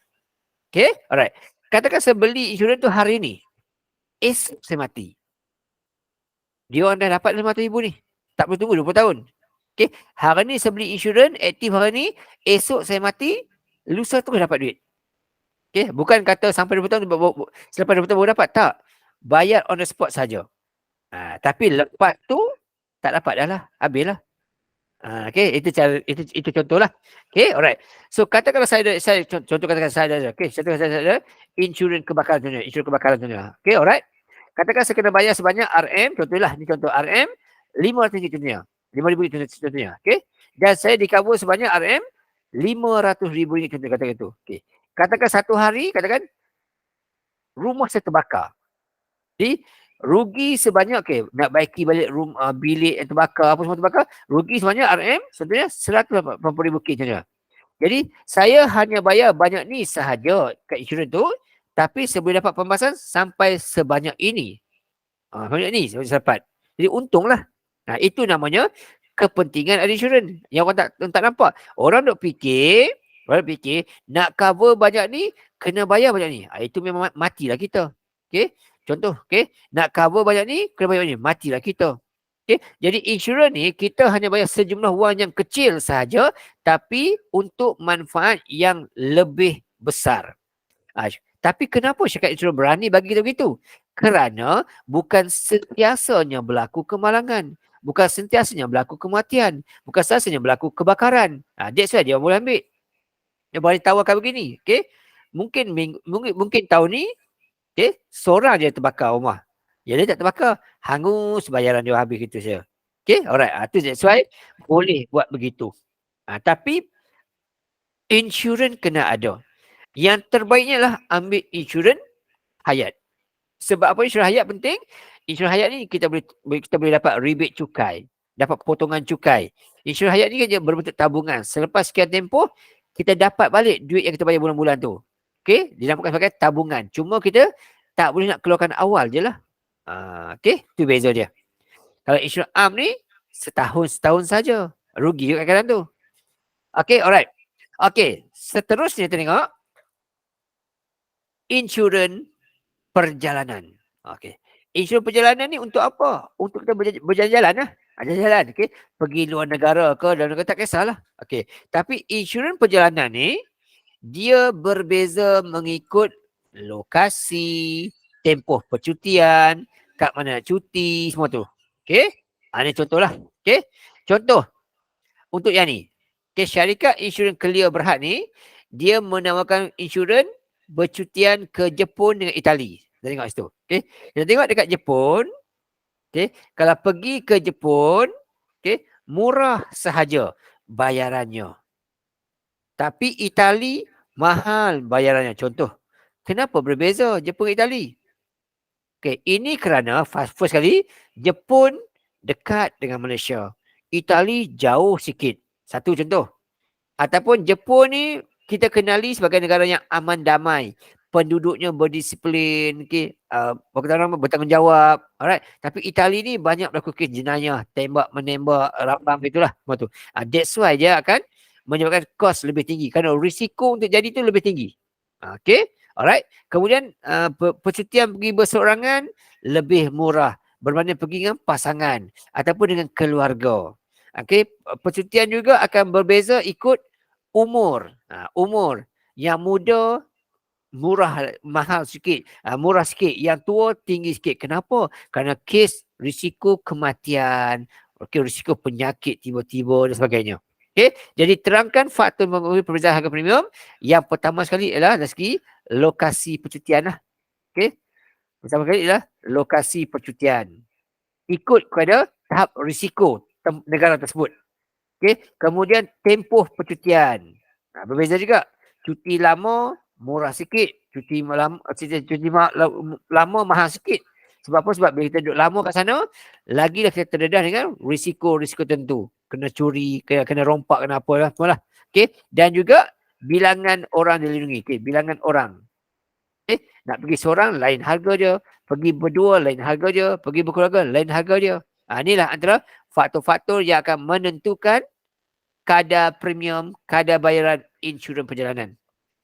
Okay, alright. Katakan saya beli insurans tu hari ni, esok saya mati. Dia orang dah dapat RM500,000 ni. Tak perlu tunggu 20 tahun. Okay, hari ni saya beli insurans, aktif hari ni, esok saya mati, lusa terus dapat duit. Okay, bukan kata sampai 20 tahun, selepas 20 tahun baru dapat. Tak. Bayar on the spot saja. Tapi lepas tu, tak dapat dah lah. Habis lah. Okey, itu cara itu contohlah. Okey, alright. So katakanlah saya contoh katakan saya ada. Okey, contoh saya ada insurans kebakaran dunia, insurans kebakaran dunia. Okey, alright. Katakan saya kena bayar sebanyak RM, contohlah ni contoh RM RM500 contohnya. RM5,000 contohnya. Okey. Dan saya di-cover sebanyak RM500,000 contoh katakan itu. Okey. Katakan satu hari katakan rumah saya terbakar. Jadi rugi sebanyak nak baiki balik bilik yang terbakar apa semua terbakar, rugi sebanyak RM contohnya RM180,000 contohnya. Jadi saya hanya bayar banyak ni sahaja kat insurans tu, tapi saya boleh dapat pembahasan sampai sebanyak ini. Banyak ni saya dapat. Jadi untunglah. Itu namanya kepentingan ada insurans. Yang orang tak nampak. Orang duk fikir nak cover banyak ni kena bayar banyak ni. Itu memang matilah kita. Okey. Contoh, okey, nak cover banyak ni kena bayar banyak ni. Matilah kita. Okey. Jadi insurans ni kita hanya bayar sejumlah wang yang kecil sahaja tapi untuk manfaat yang lebih besar. Tapi kenapa syarikat insurans berani bagi kita begitu? Kerana bukan sentiasanya berlaku kemalangan. Bukan sentiasanya berlaku kematian. Bukan sentiasanya berlaku kebakaran. That's why dia boleh ambil. Dia boleh tawarkan begini. Okay? Mungkin tahun ni, seorang je terbakar rumah. Dia tak terbakar. Hangus bayaran dia habis gitu saja. Okay? Alright. That's why boleh buat begitu. Tapi insurans kena ada. Yang terbaiknya lah ambil insurans hayat. Sebab apa insurans hayat penting? Insurans hayat ni kita boleh dapat rebate cukai, dapat potongan cukai. Insurans hayat ni kan berbentuk tabungan. Selepas sekian tempoh, kita dapat balik duit yang kita bayar bulan-bulan tu. Okey, dinamakan sebagai tabungan. Cuma kita tak boleh nak keluarkan awal je lah. Okey, tu beza dia. Kalau insurans am ni, setahun saja. Rugi juga kadang-kadang tu. Okey, alright. Okey, seterusnya kita tengok insurans perjalanan. Okey. Insurans perjalanan ni untuk apa? Untuk kita berjalan-jalan lah. Jalan-jalan, okey. Pergi luar negara ke dalam negara tak kisahlah. Okey. Tapi insurans perjalanan ni dia berbeza mengikut lokasi, tempoh percutian, kat mana nak cuti, semua tu. Okey. Ini contohlah. Okey. Contoh untuk yang ni. Okey, syarikat insurans Clear Berhad ni dia menawarkan insurans bercutian ke Jepun dengan Itali. Kita tengok situ. Okay. Kita tengok dekat Jepun. Okay. Kalau pergi ke Jepun, okay, murah sahaja bayarannya. Tapi Itali mahal bayarannya. Contoh. Kenapa berbeza Jepun dan Itali? Okay. Ini kerana first kali Jepun dekat dengan Malaysia. Itali jauh sikit. Satu contoh. Ataupun Jepun ni kita kenali sebagai negara yang aman damai. Penduduknya berdisiplin, bertanggungjawab. Alright. Tapi Itali ni banyak berlaku kes jenayah, tembak, menembak, rambang gitulah. That's why dia akan menyebabkan kos lebih tinggi. Kerana risiko untuk jadi tu lebih tinggi. Okay. Alright. Kemudian percutian pergi berseorangan lebih murah berbanding pergi dengan pasangan ataupun dengan keluarga. Okay. Percutian juga akan berbeza ikut umur. Umur. Yang muda mahal sikit, murah sikit. Yang tua tinggi sikit. Kenapa? Kerana kes risiko kematian, risiko penyakit tiba-tiba dan sebagainya. Okay. Jadi terangkan faktor perbezaan harga premium. Yang pertama sekali adalah dari segi lokasi percutian lah. Okay. Pertama sekali adalah lokasi percutian. Ikut kepada tahap risiko negara tersebut. Okay. Kemudian tempoh percutian. Berbeza juga. Cuti lama murah sikit. Cuti lama mahal sikit. Sebab apa? Sebab bila kita duduk lama kat sana, lagilah kita terdedah dengan risiko-risiko tentu. Kena curi, kena rompak, kena apalah. Okay. Dan juga bilangan orang dilindungi. Okay. Bilangan orang. Okay. Nak pergi seorang, lain harga dia. Pergi berdua, lain harga dia. Pergi berkeluarga, lain harga dia. Inilah antara faktor-faktor yang akan menentukan kadar premium, kadar bayaran insurans perjalanan.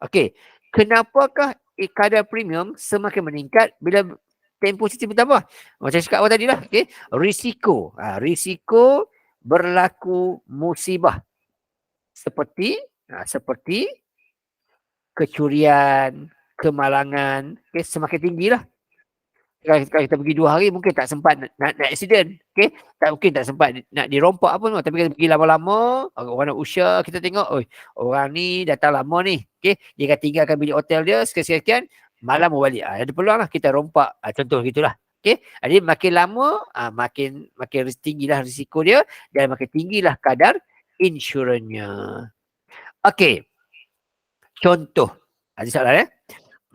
Okey, kenapakah kadar premium semakin meningkat bila tempoh cuti bertambah? Macam cakap awal tadi lah. Okey, risiko. Risiko berlaku musibah. Seperti kecurian, kemalangan, semakin tinggilah. Kalau kita pergi 2 hari mungkin tak sempat nak accident. Okey, mungkin tak sempat nak dirompak apa semua. Tapi kita pergi lama-lama, orang nak usia, kita tengok, oi, orang ni datang lama ni. Okey, dia akan tinggalkan bilik hotel dia sekian-sekian, malam mau balik. Ada peluang lah kita rompak. Contoh gitulah. Okey, jadi makin lama makin tinggilah risiko dia dan makin tinggilah kadar insurannya. Okey. Contoh. Ada soalan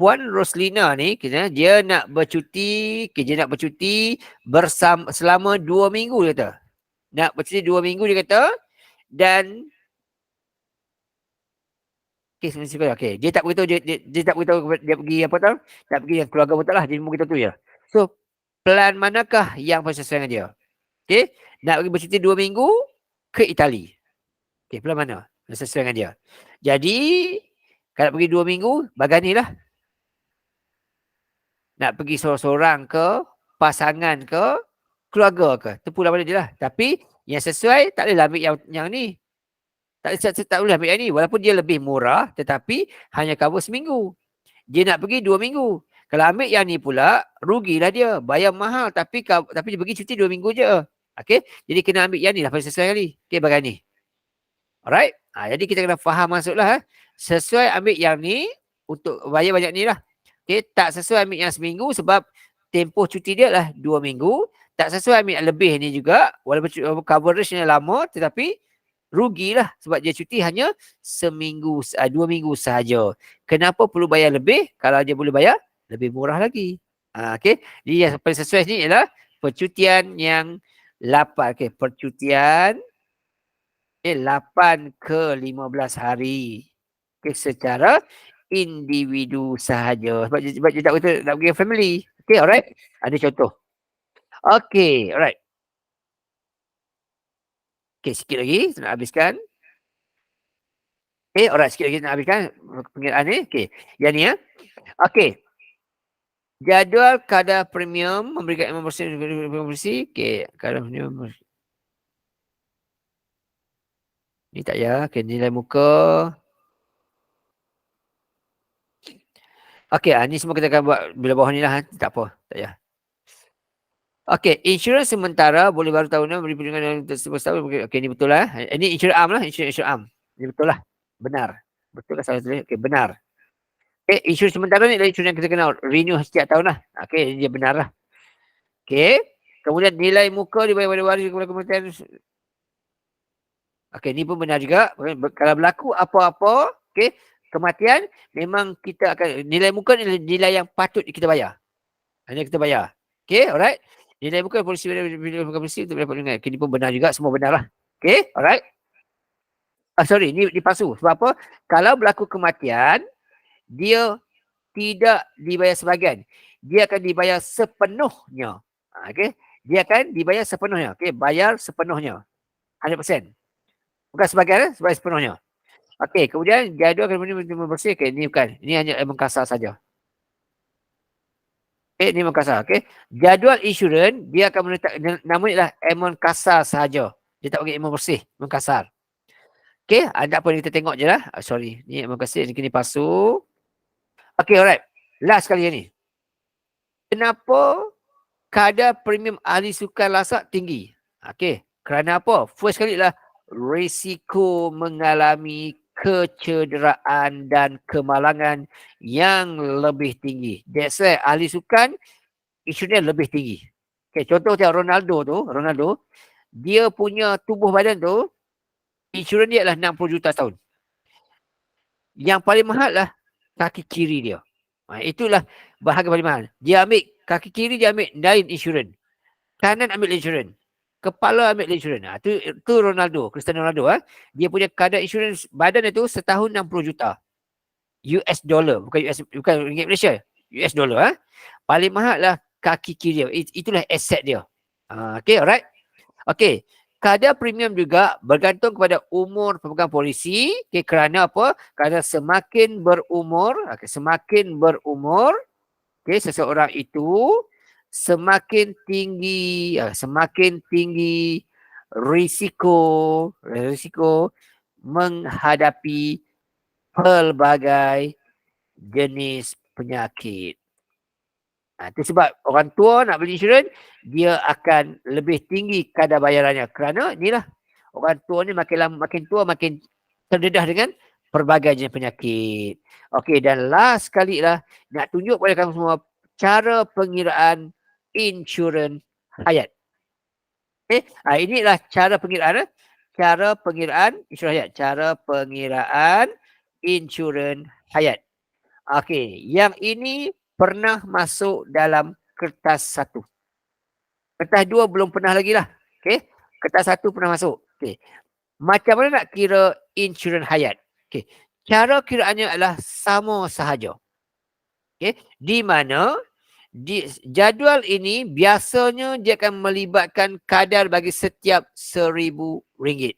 Puan Roslina ni dia nak bercuti, dia nak bercuti selama 2 minggu dia kata. Nak bercuti 2 minggu dia kata dan dia tak beritahu dia tak beritahu dia pergi apa tau? Tak pergi yang keluarga betul lah, dia cuma beritahu tu je. So, plan manakah yang sesuai dengan dia? Okey, nak pergi bercuti 2 minggu ke Itali. Okey, plan mana? Sesuai dengan dia. Jadi, kalau pergi 2 minggu, baganilah. Nak pergi seorang-seorang ke, pasangan ke, keluarga ke. Terpulang pada dia lah. Tapi yang sesuai tak boleh ambil yang ni. Tak boleh ambil yang ni. Walaupun dia lebih murah tetapi hanya cover seminggu. Dia nak pergi 2 minggu. Kalau ambil yang ni pula, rugilah dia. Bayar mahal tapi dia pergi cuti 2 minggu je. Okay? Jadi kena ambil yang ni lah paling sesuai kali. Okay, bagai ni. Alright? Jadi kita kena faham maksudlah. Sesuai ambil yang ni untuk bayar banyak ni lah. Okay, tak sesuai ambil yang seminggu sebab tempoh cuti dia lah 2 minggu. Tak sesuai ambil yang lebih ni juga. Walaupun coverage-nya lama tetapi rugilah sebab dia cuti hanya 2 minggu sahaja. Kenapa perlu bayar lebih kalau dia boleh bayar lebih murah lagi? Okay, jadi yang paling sesuai ni ialah percutian yang 8. Okay, percutian 8 ke 15 hari. Okay, secara individu sahaja. Sebab dia tak kata nak pergi family. Okay, alright. Ada contoh. Okay, alright. Okay, sikit lagi. Nak habiskan. Okay, alright. Sikit lagi nak habiskan pengiraan ni. Okay, yang ni ya. Okay. Jadual kadar premium memberikan 5% Okay, kadar premium. Ni tak ya. Okay, nilai muka. Okay, ni semua kita akan buat bila bawah ni lah. Tak apa. Tak ya. Okay, insurans sementara boleh baru tahunan beri perlindungan tersebut. Okay, ni betul lah. Ini insurans am lah. Insurans am. Ini betul lah. Benar. Betul kan salah tulis? Okay, benar. Okay, insurans sementara ni adalah insurans yang kita kenal. Renew setiap tahun lah. Okay, dia benar lah. Okay. Kemudian nilai muka dibayar pada waris kepada kementerian. Okay, ni pun benar juga. Kalau berlaku apa-apa, okay, kematian, memang kita akan, nilai muka ni nilai yang patut kita bayar. Hanya kita bayar. Okay, alright. Nilai muka polisi bila polisi untuk dapat dengar. Okay, ni pun benar juga. Semua benar lah. Okay, alright. Sorry, ni palsu. Sebab apa? Kalau berlaku kematian, dia tidak dibayar sebahagian. Dia akan dibayar sepenuhnya. Okay. Dia akan dibayar sepenuhnya. Okay, bayar sepenuhnya. 100%. Bukan sebahagian, sebagai sepenuhnya. Okay, kemudian jadual kena bersih. Okay, ni bukan. Ini hanya emang kasar saja. Okay, ni kasar. Okay. Jadual insurans, dia akan meletak, namanya adalah emon kasar sahaja. Dia tak pakai emon bersih, emon kasar. Okay, ada apa kita tengok je lah. Sorry, ni emon kasar, ni palsu. Okay, alright. Last kali ni. Kenapa kadar premium ahli sukan lasak tinggi? Okay, kerana apa? First kali lah, risiko mengalami kecederaan dan kemalangan yang lebih tinggi. That's why ahli sukan insurans lebih tinggi. Okay, contoh macam Ronaldo, dia punya tubuh badan tu, insurans dia adalah 60 juta tahun. Yang paling mahal lah kaki kiri dia. Itulah bahagian paling mahal. Dia ambil, kaki kiri dia ambil lain insurans. Kanan ambil insurans. Kepala ambil insurans. Tu Ronaldo, Cristiano Ronaldo. Dia punya kadar insurans badan itu setahun 60 juta. US dollar. Bukan ringgit Malaysia. US dollar. Paling mahal lah kaki kiri dia. Itulah aset dia. Okay, alright. Okay. Kadar premium juga bergantung kepada umur pemegang polisi. Okay, kerana apa? Kerana semakin berumur, seseorang itu semakin tinggi risiko menghadapi pelbagai jenis penyakit. Itu sebab orang tua nak beli insurans, dia akan lebih tinggi kadar bayarannya. Kerana inilah, orang tua ni makin lama, makin tua, makin terdedah dengan pelbagai jenis penyakit. Okey, dan last sekali lah, nak tunjuk kepada kamu semua cara pengiraan insurans hayat. Okey, inilah cara pengiraan. Cara pengiraan insurans hayat. Cara pengiraan insurans hayat. Okey, yang ini pernah masuk dalam kertas 1. Kertas 2 belum pernah lagi lah. Okey, kertas 1 pernah masuk. Okey, macam mana nak kira insurans hayat? Okey, cara kiraannya adalah sama sahaja. Okey, di mana di jadual ini biasanya dia akan melibatkan kadar bagi setiap RM1,000.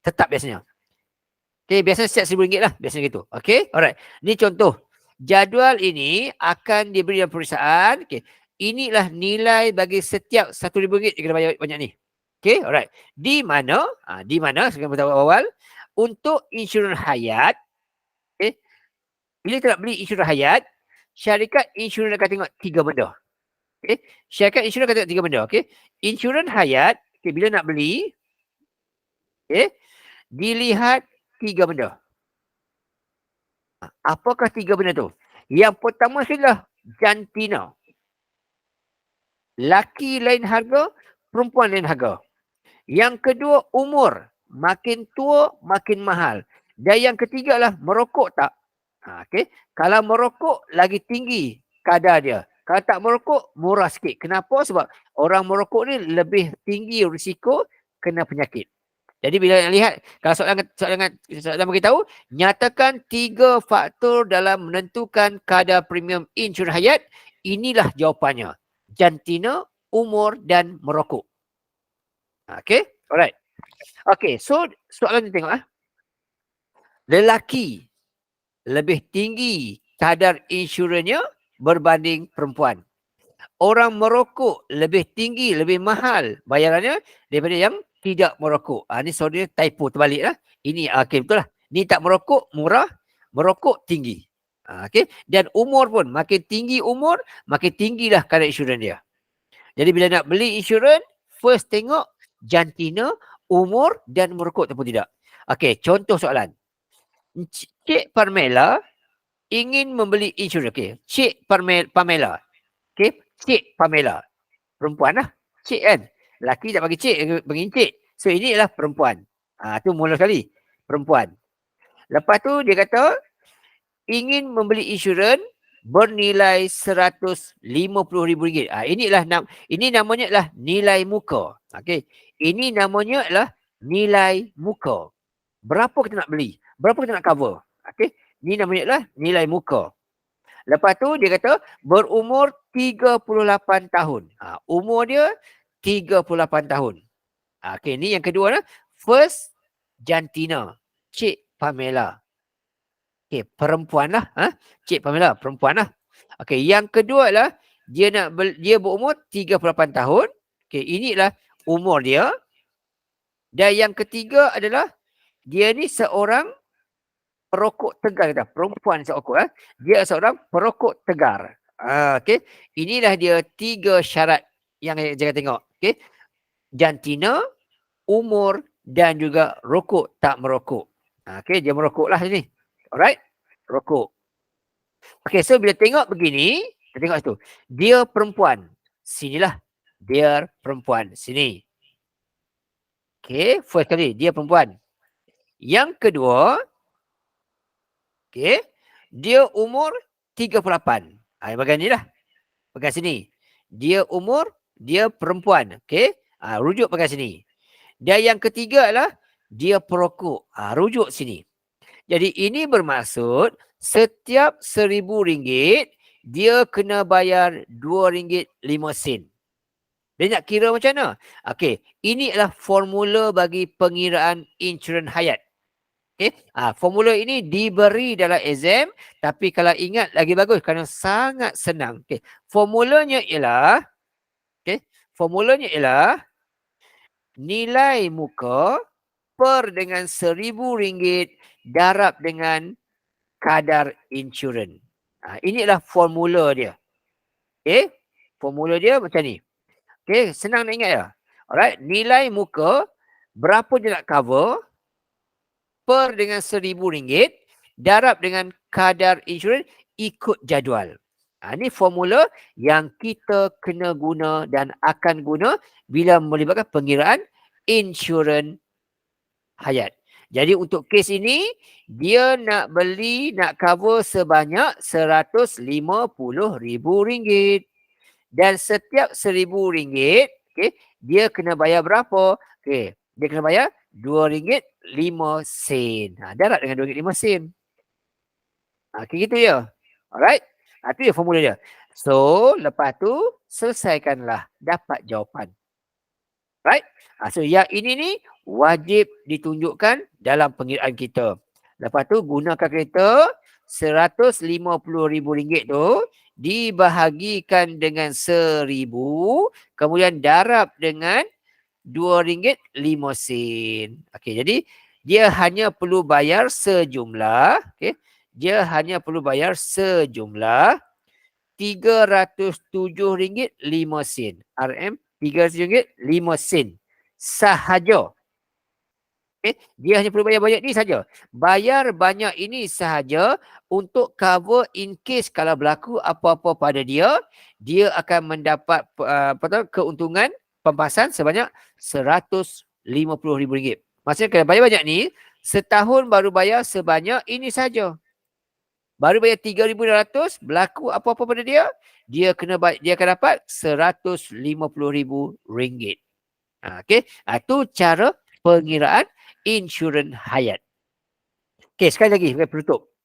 Tetap biasanya. Okey, biasanya setiap RM1,000 lah. Biasanya gitu. Okey, alright. Ni contoh. Jadual ini akan diberi dalam perusahaan. Okey, inilah nilai bagi setiap RM1,000 dia kena bayar banyak ni. Okey, alright. Di mana, sekarang kita tahu awal, untuk insurans hayat, okey, bila kita nak beli insurans hayat, syarikat insurans akan tengok 3 benda. Okey, syarikat insurans akan tengok 3 benda. Okey, insurans hayat, okey, bila nak beli, okey, dilihat 3 benda. Apakah 3 benda tu? Yang pertama adalah jantina. Laki lain harga, perempuan lain harga. Yang kedua, umur. Makin tua, makin mahal. Dan yang ketiga adalah merokok tak? Okey. Kalau merokok, lagi tinggi kadar dia. Kalau tak merokok, murah sikit. Kenapa? Sebab orang merokok ni lebih tinggi risiko kena penyakit. Jadi bila nak lihat, kalau soalan beritahu, nyatakan 3 faktor dalam menentukan kadar premium insurans hayat, inilah jawapannya. Jantina, umur dan merokok. Okey, alright. Okey, so soalan ni tengok lelaki lebih tinggi kadar insuransnya berbanding perempuan. Orang merokok lebih tinggi, lebih mahal bayarannya daripada yang tidak merokok. Ni sorry, typo terbalik lah. Ini okey, betul lah. Ni tak merokok, murah. Merokok, tinggi. Okey. Dan umur pun, makin tinggi umur, makin tinggilah kadar insurans dia. Jadi bila nak beli insurans, first tengok jantina, umur dan merokok ataupun tidak. Okey, contoh soalan. Cik Parmela ingin membeli insurans. Okey, Cik Pamela. Okey, Cik Pamela. Perempuan lah. Cik kan. Laki tak bagi cik, bagi cik. So ini adalah perempuan. Tu mula sekali. Perempuan. Lepas tu dia kata ingin membeli insurans bernilai RM150,000. Ini namanya adalah nilai muka. Okey. Ini namanya adalah nilai muka. Berapa kita nak beli? Berapa kita nak cover? Okey. Ini namanya adalah nilai muka. Lepas tu dia kata berumur 38 tahun. Umur dia 38 tahun. Okey, ni yang kedua lah. First, jantina. Cik Pamela. Okey, perempuan lah. Cik Pamela, perempuan lah. Okey, yang kedua lah, dia berumur 38 tahun. Okey, inilah umur dia. Dan yang ketiga adalah dia ni seorang perokok tegar, kata perempuan seorang dia seorang perokok tegar. Okey, inilah dia 3 syarat yang jangan tengok. Okey, jantina, umur dan juga rokok tak merokok. Okey, dia merokok lah sini. Alright, rokok. Okey, so bila tengok begini, kita tengok situ. Dia perempuan. Sinilah. Dia perempuan. Sini. Okey, first kali dia perempuan. Yang kedua, okey, dia umur 38. Bagian ni lah. Bagian sini. Dia umur, dia perempuan. Okey, rujuk bagian sini. Dan yang ketiga adalah dia perokok. Rujuk sini. Jadi ini bermaksud setiap RM1,000 dia kena bayar RM2.05. Dia nak kira macam mana? Okey, ini adalah formula bagi pengiraan insurans hayat. Okey, formula ini diberi dalam exam, tapi kalau ingat lagi bagus kerana sangat senang. Okey, formulanya ialah nilai muka per dengan RM1,000 darab dengan kadar insurans. Ini adalah formula dia. Okey, formula dia macam ni. Okey, senang nak ingat ya. Alright, nilai muka berapa dia nak cover per dengan RM1,000 darab dengan kadar insurans ikut jadual. Ini formula yang kita kena guna dan akan guna bila melibatkan pengiraan insurans hayat. Jadi untuk kes ini, dia nak cover sebanyak RM150,000. Dan setiap RM1,000, okay, dia kena bayar berapa? Okay, dia kena bayar RM2.05. Darab dengan RM2.05. Okay, gitu ya. Alright. Itu dia formula dia. So, lepas tu, selesaikanlah. Dapat jawapan. Right? So, yang ini ni wajib ditunjukkan dalam pengiraan kita. Lepas tu, gunakan kereta RM150,000 tu dibahagikan dengan RM1,000, kemudian darab dengan RM2.05. Okey, jadi dia hanya perlu bayar sejumlah, okey, dia hanya perlu bayar sejumlah RM307.05. RM307.05 sahaja. Okay. Dia hanya perlu bayar banyak ni saja. Bayar banyak ini sahaja untuk cover in case kalau berlaku apa-apa pada dia, dia akan mendapat keuntungan pempasan sebanyak RM150,000. Maksudnya kalau bayar banyak ni, setahun baru bayar sebanyak ini saja. Baru bayar RM3,200, berlaku apa-apa pada dia, dia akan dapat RM150,000. Okey, itu cara pengiraan insurans hayat. Okey, sekali lagi sebagai penutup.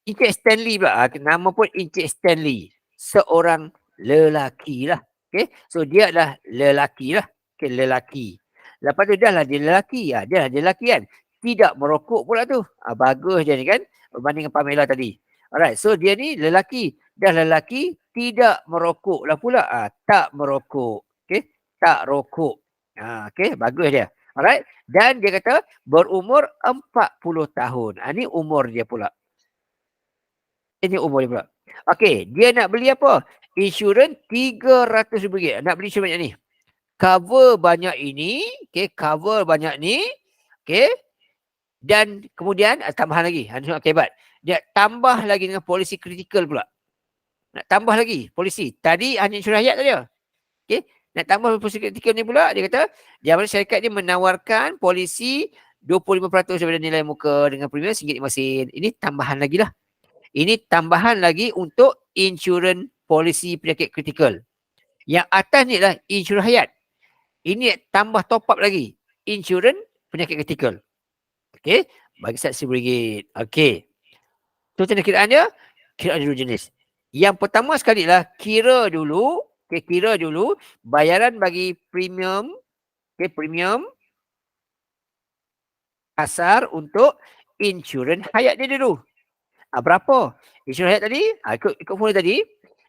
Encik Stanley pula. Nama pun Encik Stanley. Seorang lelaki lah. Okey, so dia adalah lelaki lah. Okey, lelaki. Lepas tu dah lah dia lelaki. Dia lah dia lelaki kan. Tidak merokok pula tu. Bagus dia ni kan. Berbanding dengan Pamela tadi. Alright, so dia ni lelaki. Dah lelaki, tidak merokok lah pula. Tak merokok. Okey, tak rokok. Okey, bagus dia. Alright. Dan dia kata berumur 40 tahun. Ini umur dia pula. Ini umur dia pula. Okey, dia nak beli apa? Insurans RM300,000. Nak beli insurans banyak ni. Cover banyak ini. Okey, cover banyak ni. Okey. Dan kemudian tambahan lagi. Okey, hebat. Dia tambah lagi dengan polisi kritikal pula. Nak tambah lagi polisi. Tadi hanya insurans hayat saja. Okey. Nak tambah polisi kritikal ni pula, dia kata, Jabatan Syarikat dia menawarkan polisi 25% daripada nilai muka dengan premium RM1.05. Ini tambahan lagi lah. Ini tambahan lagi untuk insurans polisi penyakit kritikal. Yang atas ni adalah insurans hayat. Ini tambah top up lagi. Insurans penyakit kritikal. Okey. Bagi sat RM1,000. Okey. So, macam mana kiraan dia? Kiraan dulu jenis. Yang pertama sekali lah, kira dulu bayaran bagi premium, premium asar untuk insurans hayat dia dulu. Berapa? Insurans hayat tadi, ikut formula tadi,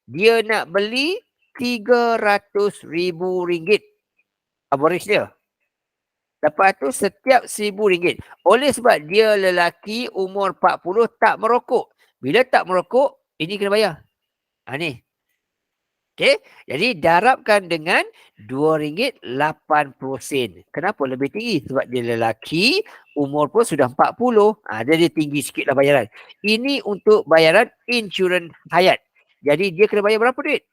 dia nak beli RM300,000 average dia. Lepas tu setiap RM1,000. Oleh sebab dia lelaki umur 40 tak merokok. Bila tak merokok, ini kena bayar. Ni. Okey, jadi darabkan dengan RM2.80. Kenapa lebih tinggi? Sebab dia lelaki, umur pun sudah 40. Dia tinggi sikitlah bayaran. Ini untuk bayaran insurans hayat. Jadi dia kena bayar berapa duit?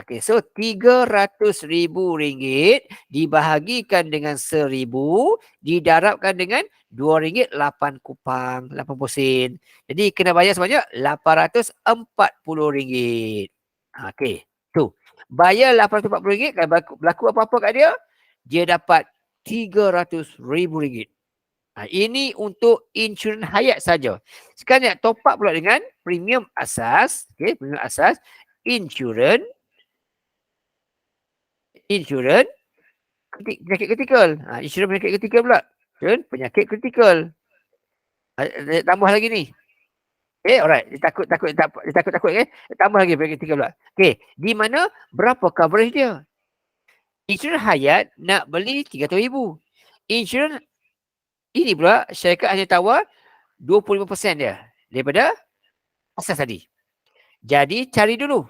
Okey, so RM300,000 dibahagikan dengan RM1,000 didarabkan dengan RM2.08. Jadi kena bayar sebanyak RM840. Okey. Tu. Bayar RM840, kalau berlaku apa-apa kat dia, dia dapat RM300,000. Ini untuk insurans hayat saja. Sekarang nak top up pula dengan premium asas. Okay, premium asas. Insurans penyakit kritikal. Insurans penyakit kritikal pula. Insurans penyakit kritikal. Tambah lagi ni. Okay, alright. Dia takut okay. Tambah lagi penyakit kritikal pula. Okay, di mana berapa coverage dia? Insurans hayat nak beli RM300,000. Insurans ini pula syarikat hanya tawar 25% dia daripada asas tadi. Jadi cari dulu.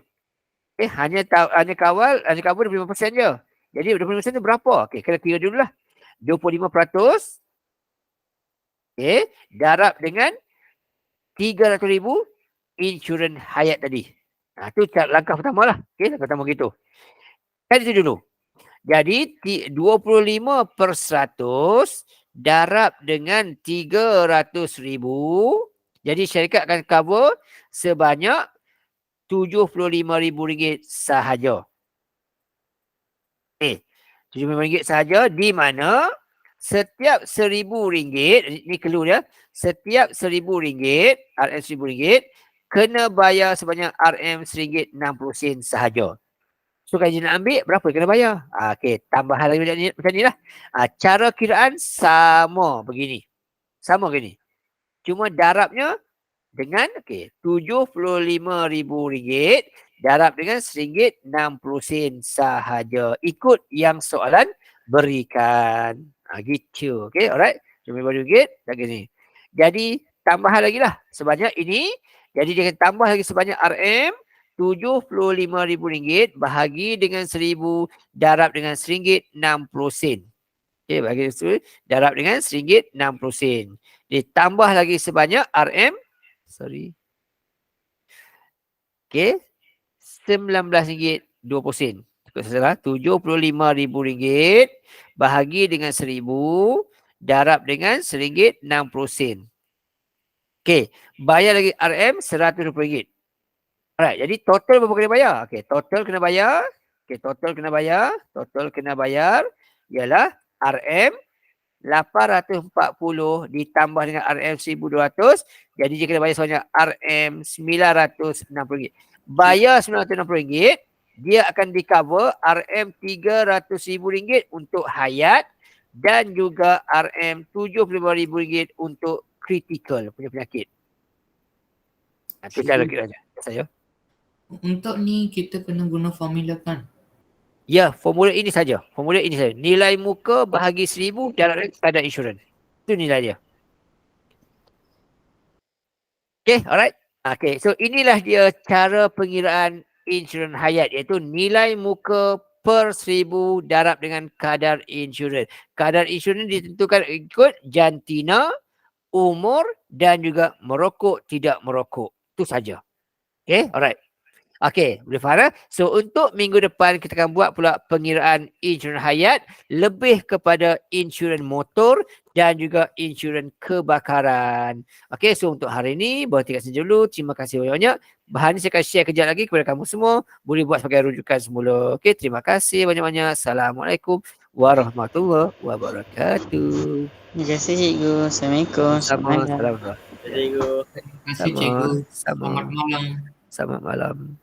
Hanya hanya cover 25% je. Jadi 25% tu berapa? Okey, kena kira dululah. 25%, darab dengan 300,000 insurans hayat tadi. Tu langkah pertama lah. Langkah pertama gitu. Kan itu dulu. Jadi 25% darab dengan 300,000. Jadi syarikat akan cover sebanyak RM75,000 sahaja. RM75,000 sahaja, di mana setiap RM1,000, ni clue dia, setiap RM1,000, RM1,000 kena bayar sebanyak RM1.60 sahaja. So kalau dia nak ambil, berapa kena bayar? Tambahan lagi macam ni lah. Cara kiraan sama begini. Cuma darabnya dengan RM75,000 darab dengan RM1.60 sahaja. Ikut yang soalan berikan. Gitu. Alright. RM75 dan gini. Jadi tambahan lagi lah sebanyak ini. Jadi dia akan tambah lagi sebanyak RM75,000 bahagi dengan 1,000 darab dengan RM1.60. Bahagi darab dengan RM1.60. Ditambah lagi sebanyak RM19.20. Ikut salah, RM75,000 bahagi dengan 1,000 darab dengan RM1.60. Bayar lagi RM100. Alright, jadi total berapa kena bayar? Total kena bayar ialah RM840 ditambah dengan RM1,200. Jadi dia kena bayar sebanyak RM960. Bayar RM960, dia akan di-cover RM300,000 untuk hayat dan juga RM75,000 untuk critical punya penyakit. Itu cara kira saya. Untuk ni kita kena guna formula kan? Ya, formula ini saja. Nilai muka bahagi 1,000 darab dengan kadar insurans. Itu nilai dia. Alright. So inilah dia cara pengiraan insurans hayat, iaitu nilai muka per 1,000 darab dengan kadar insurans. Kadar insurans ditentukan ikut jantina, umur dan juga merokok tidak merokok. Itu saja. Alright. Boleh faham? So untuk minggu depan kita akan buat pula pengiraan insurans hayat lebih kepada insurans motor dan juga insurans kebakaran. So untuk hari ini berhenti kat sini dulu. Terima kasih banyak-banyak. Bahan ni saya akan share kejap lagi kepada kamu semua. Boleh buat sebagai rujukan semula. Terima kasih banyak-banyak. Assalamualaikum warahmatullahi wabarakatuh. Terima kasih cikgu. Assalamualaikum. Sama-sama. Terima kasih cikgu. Selamat malam. Selamat malam.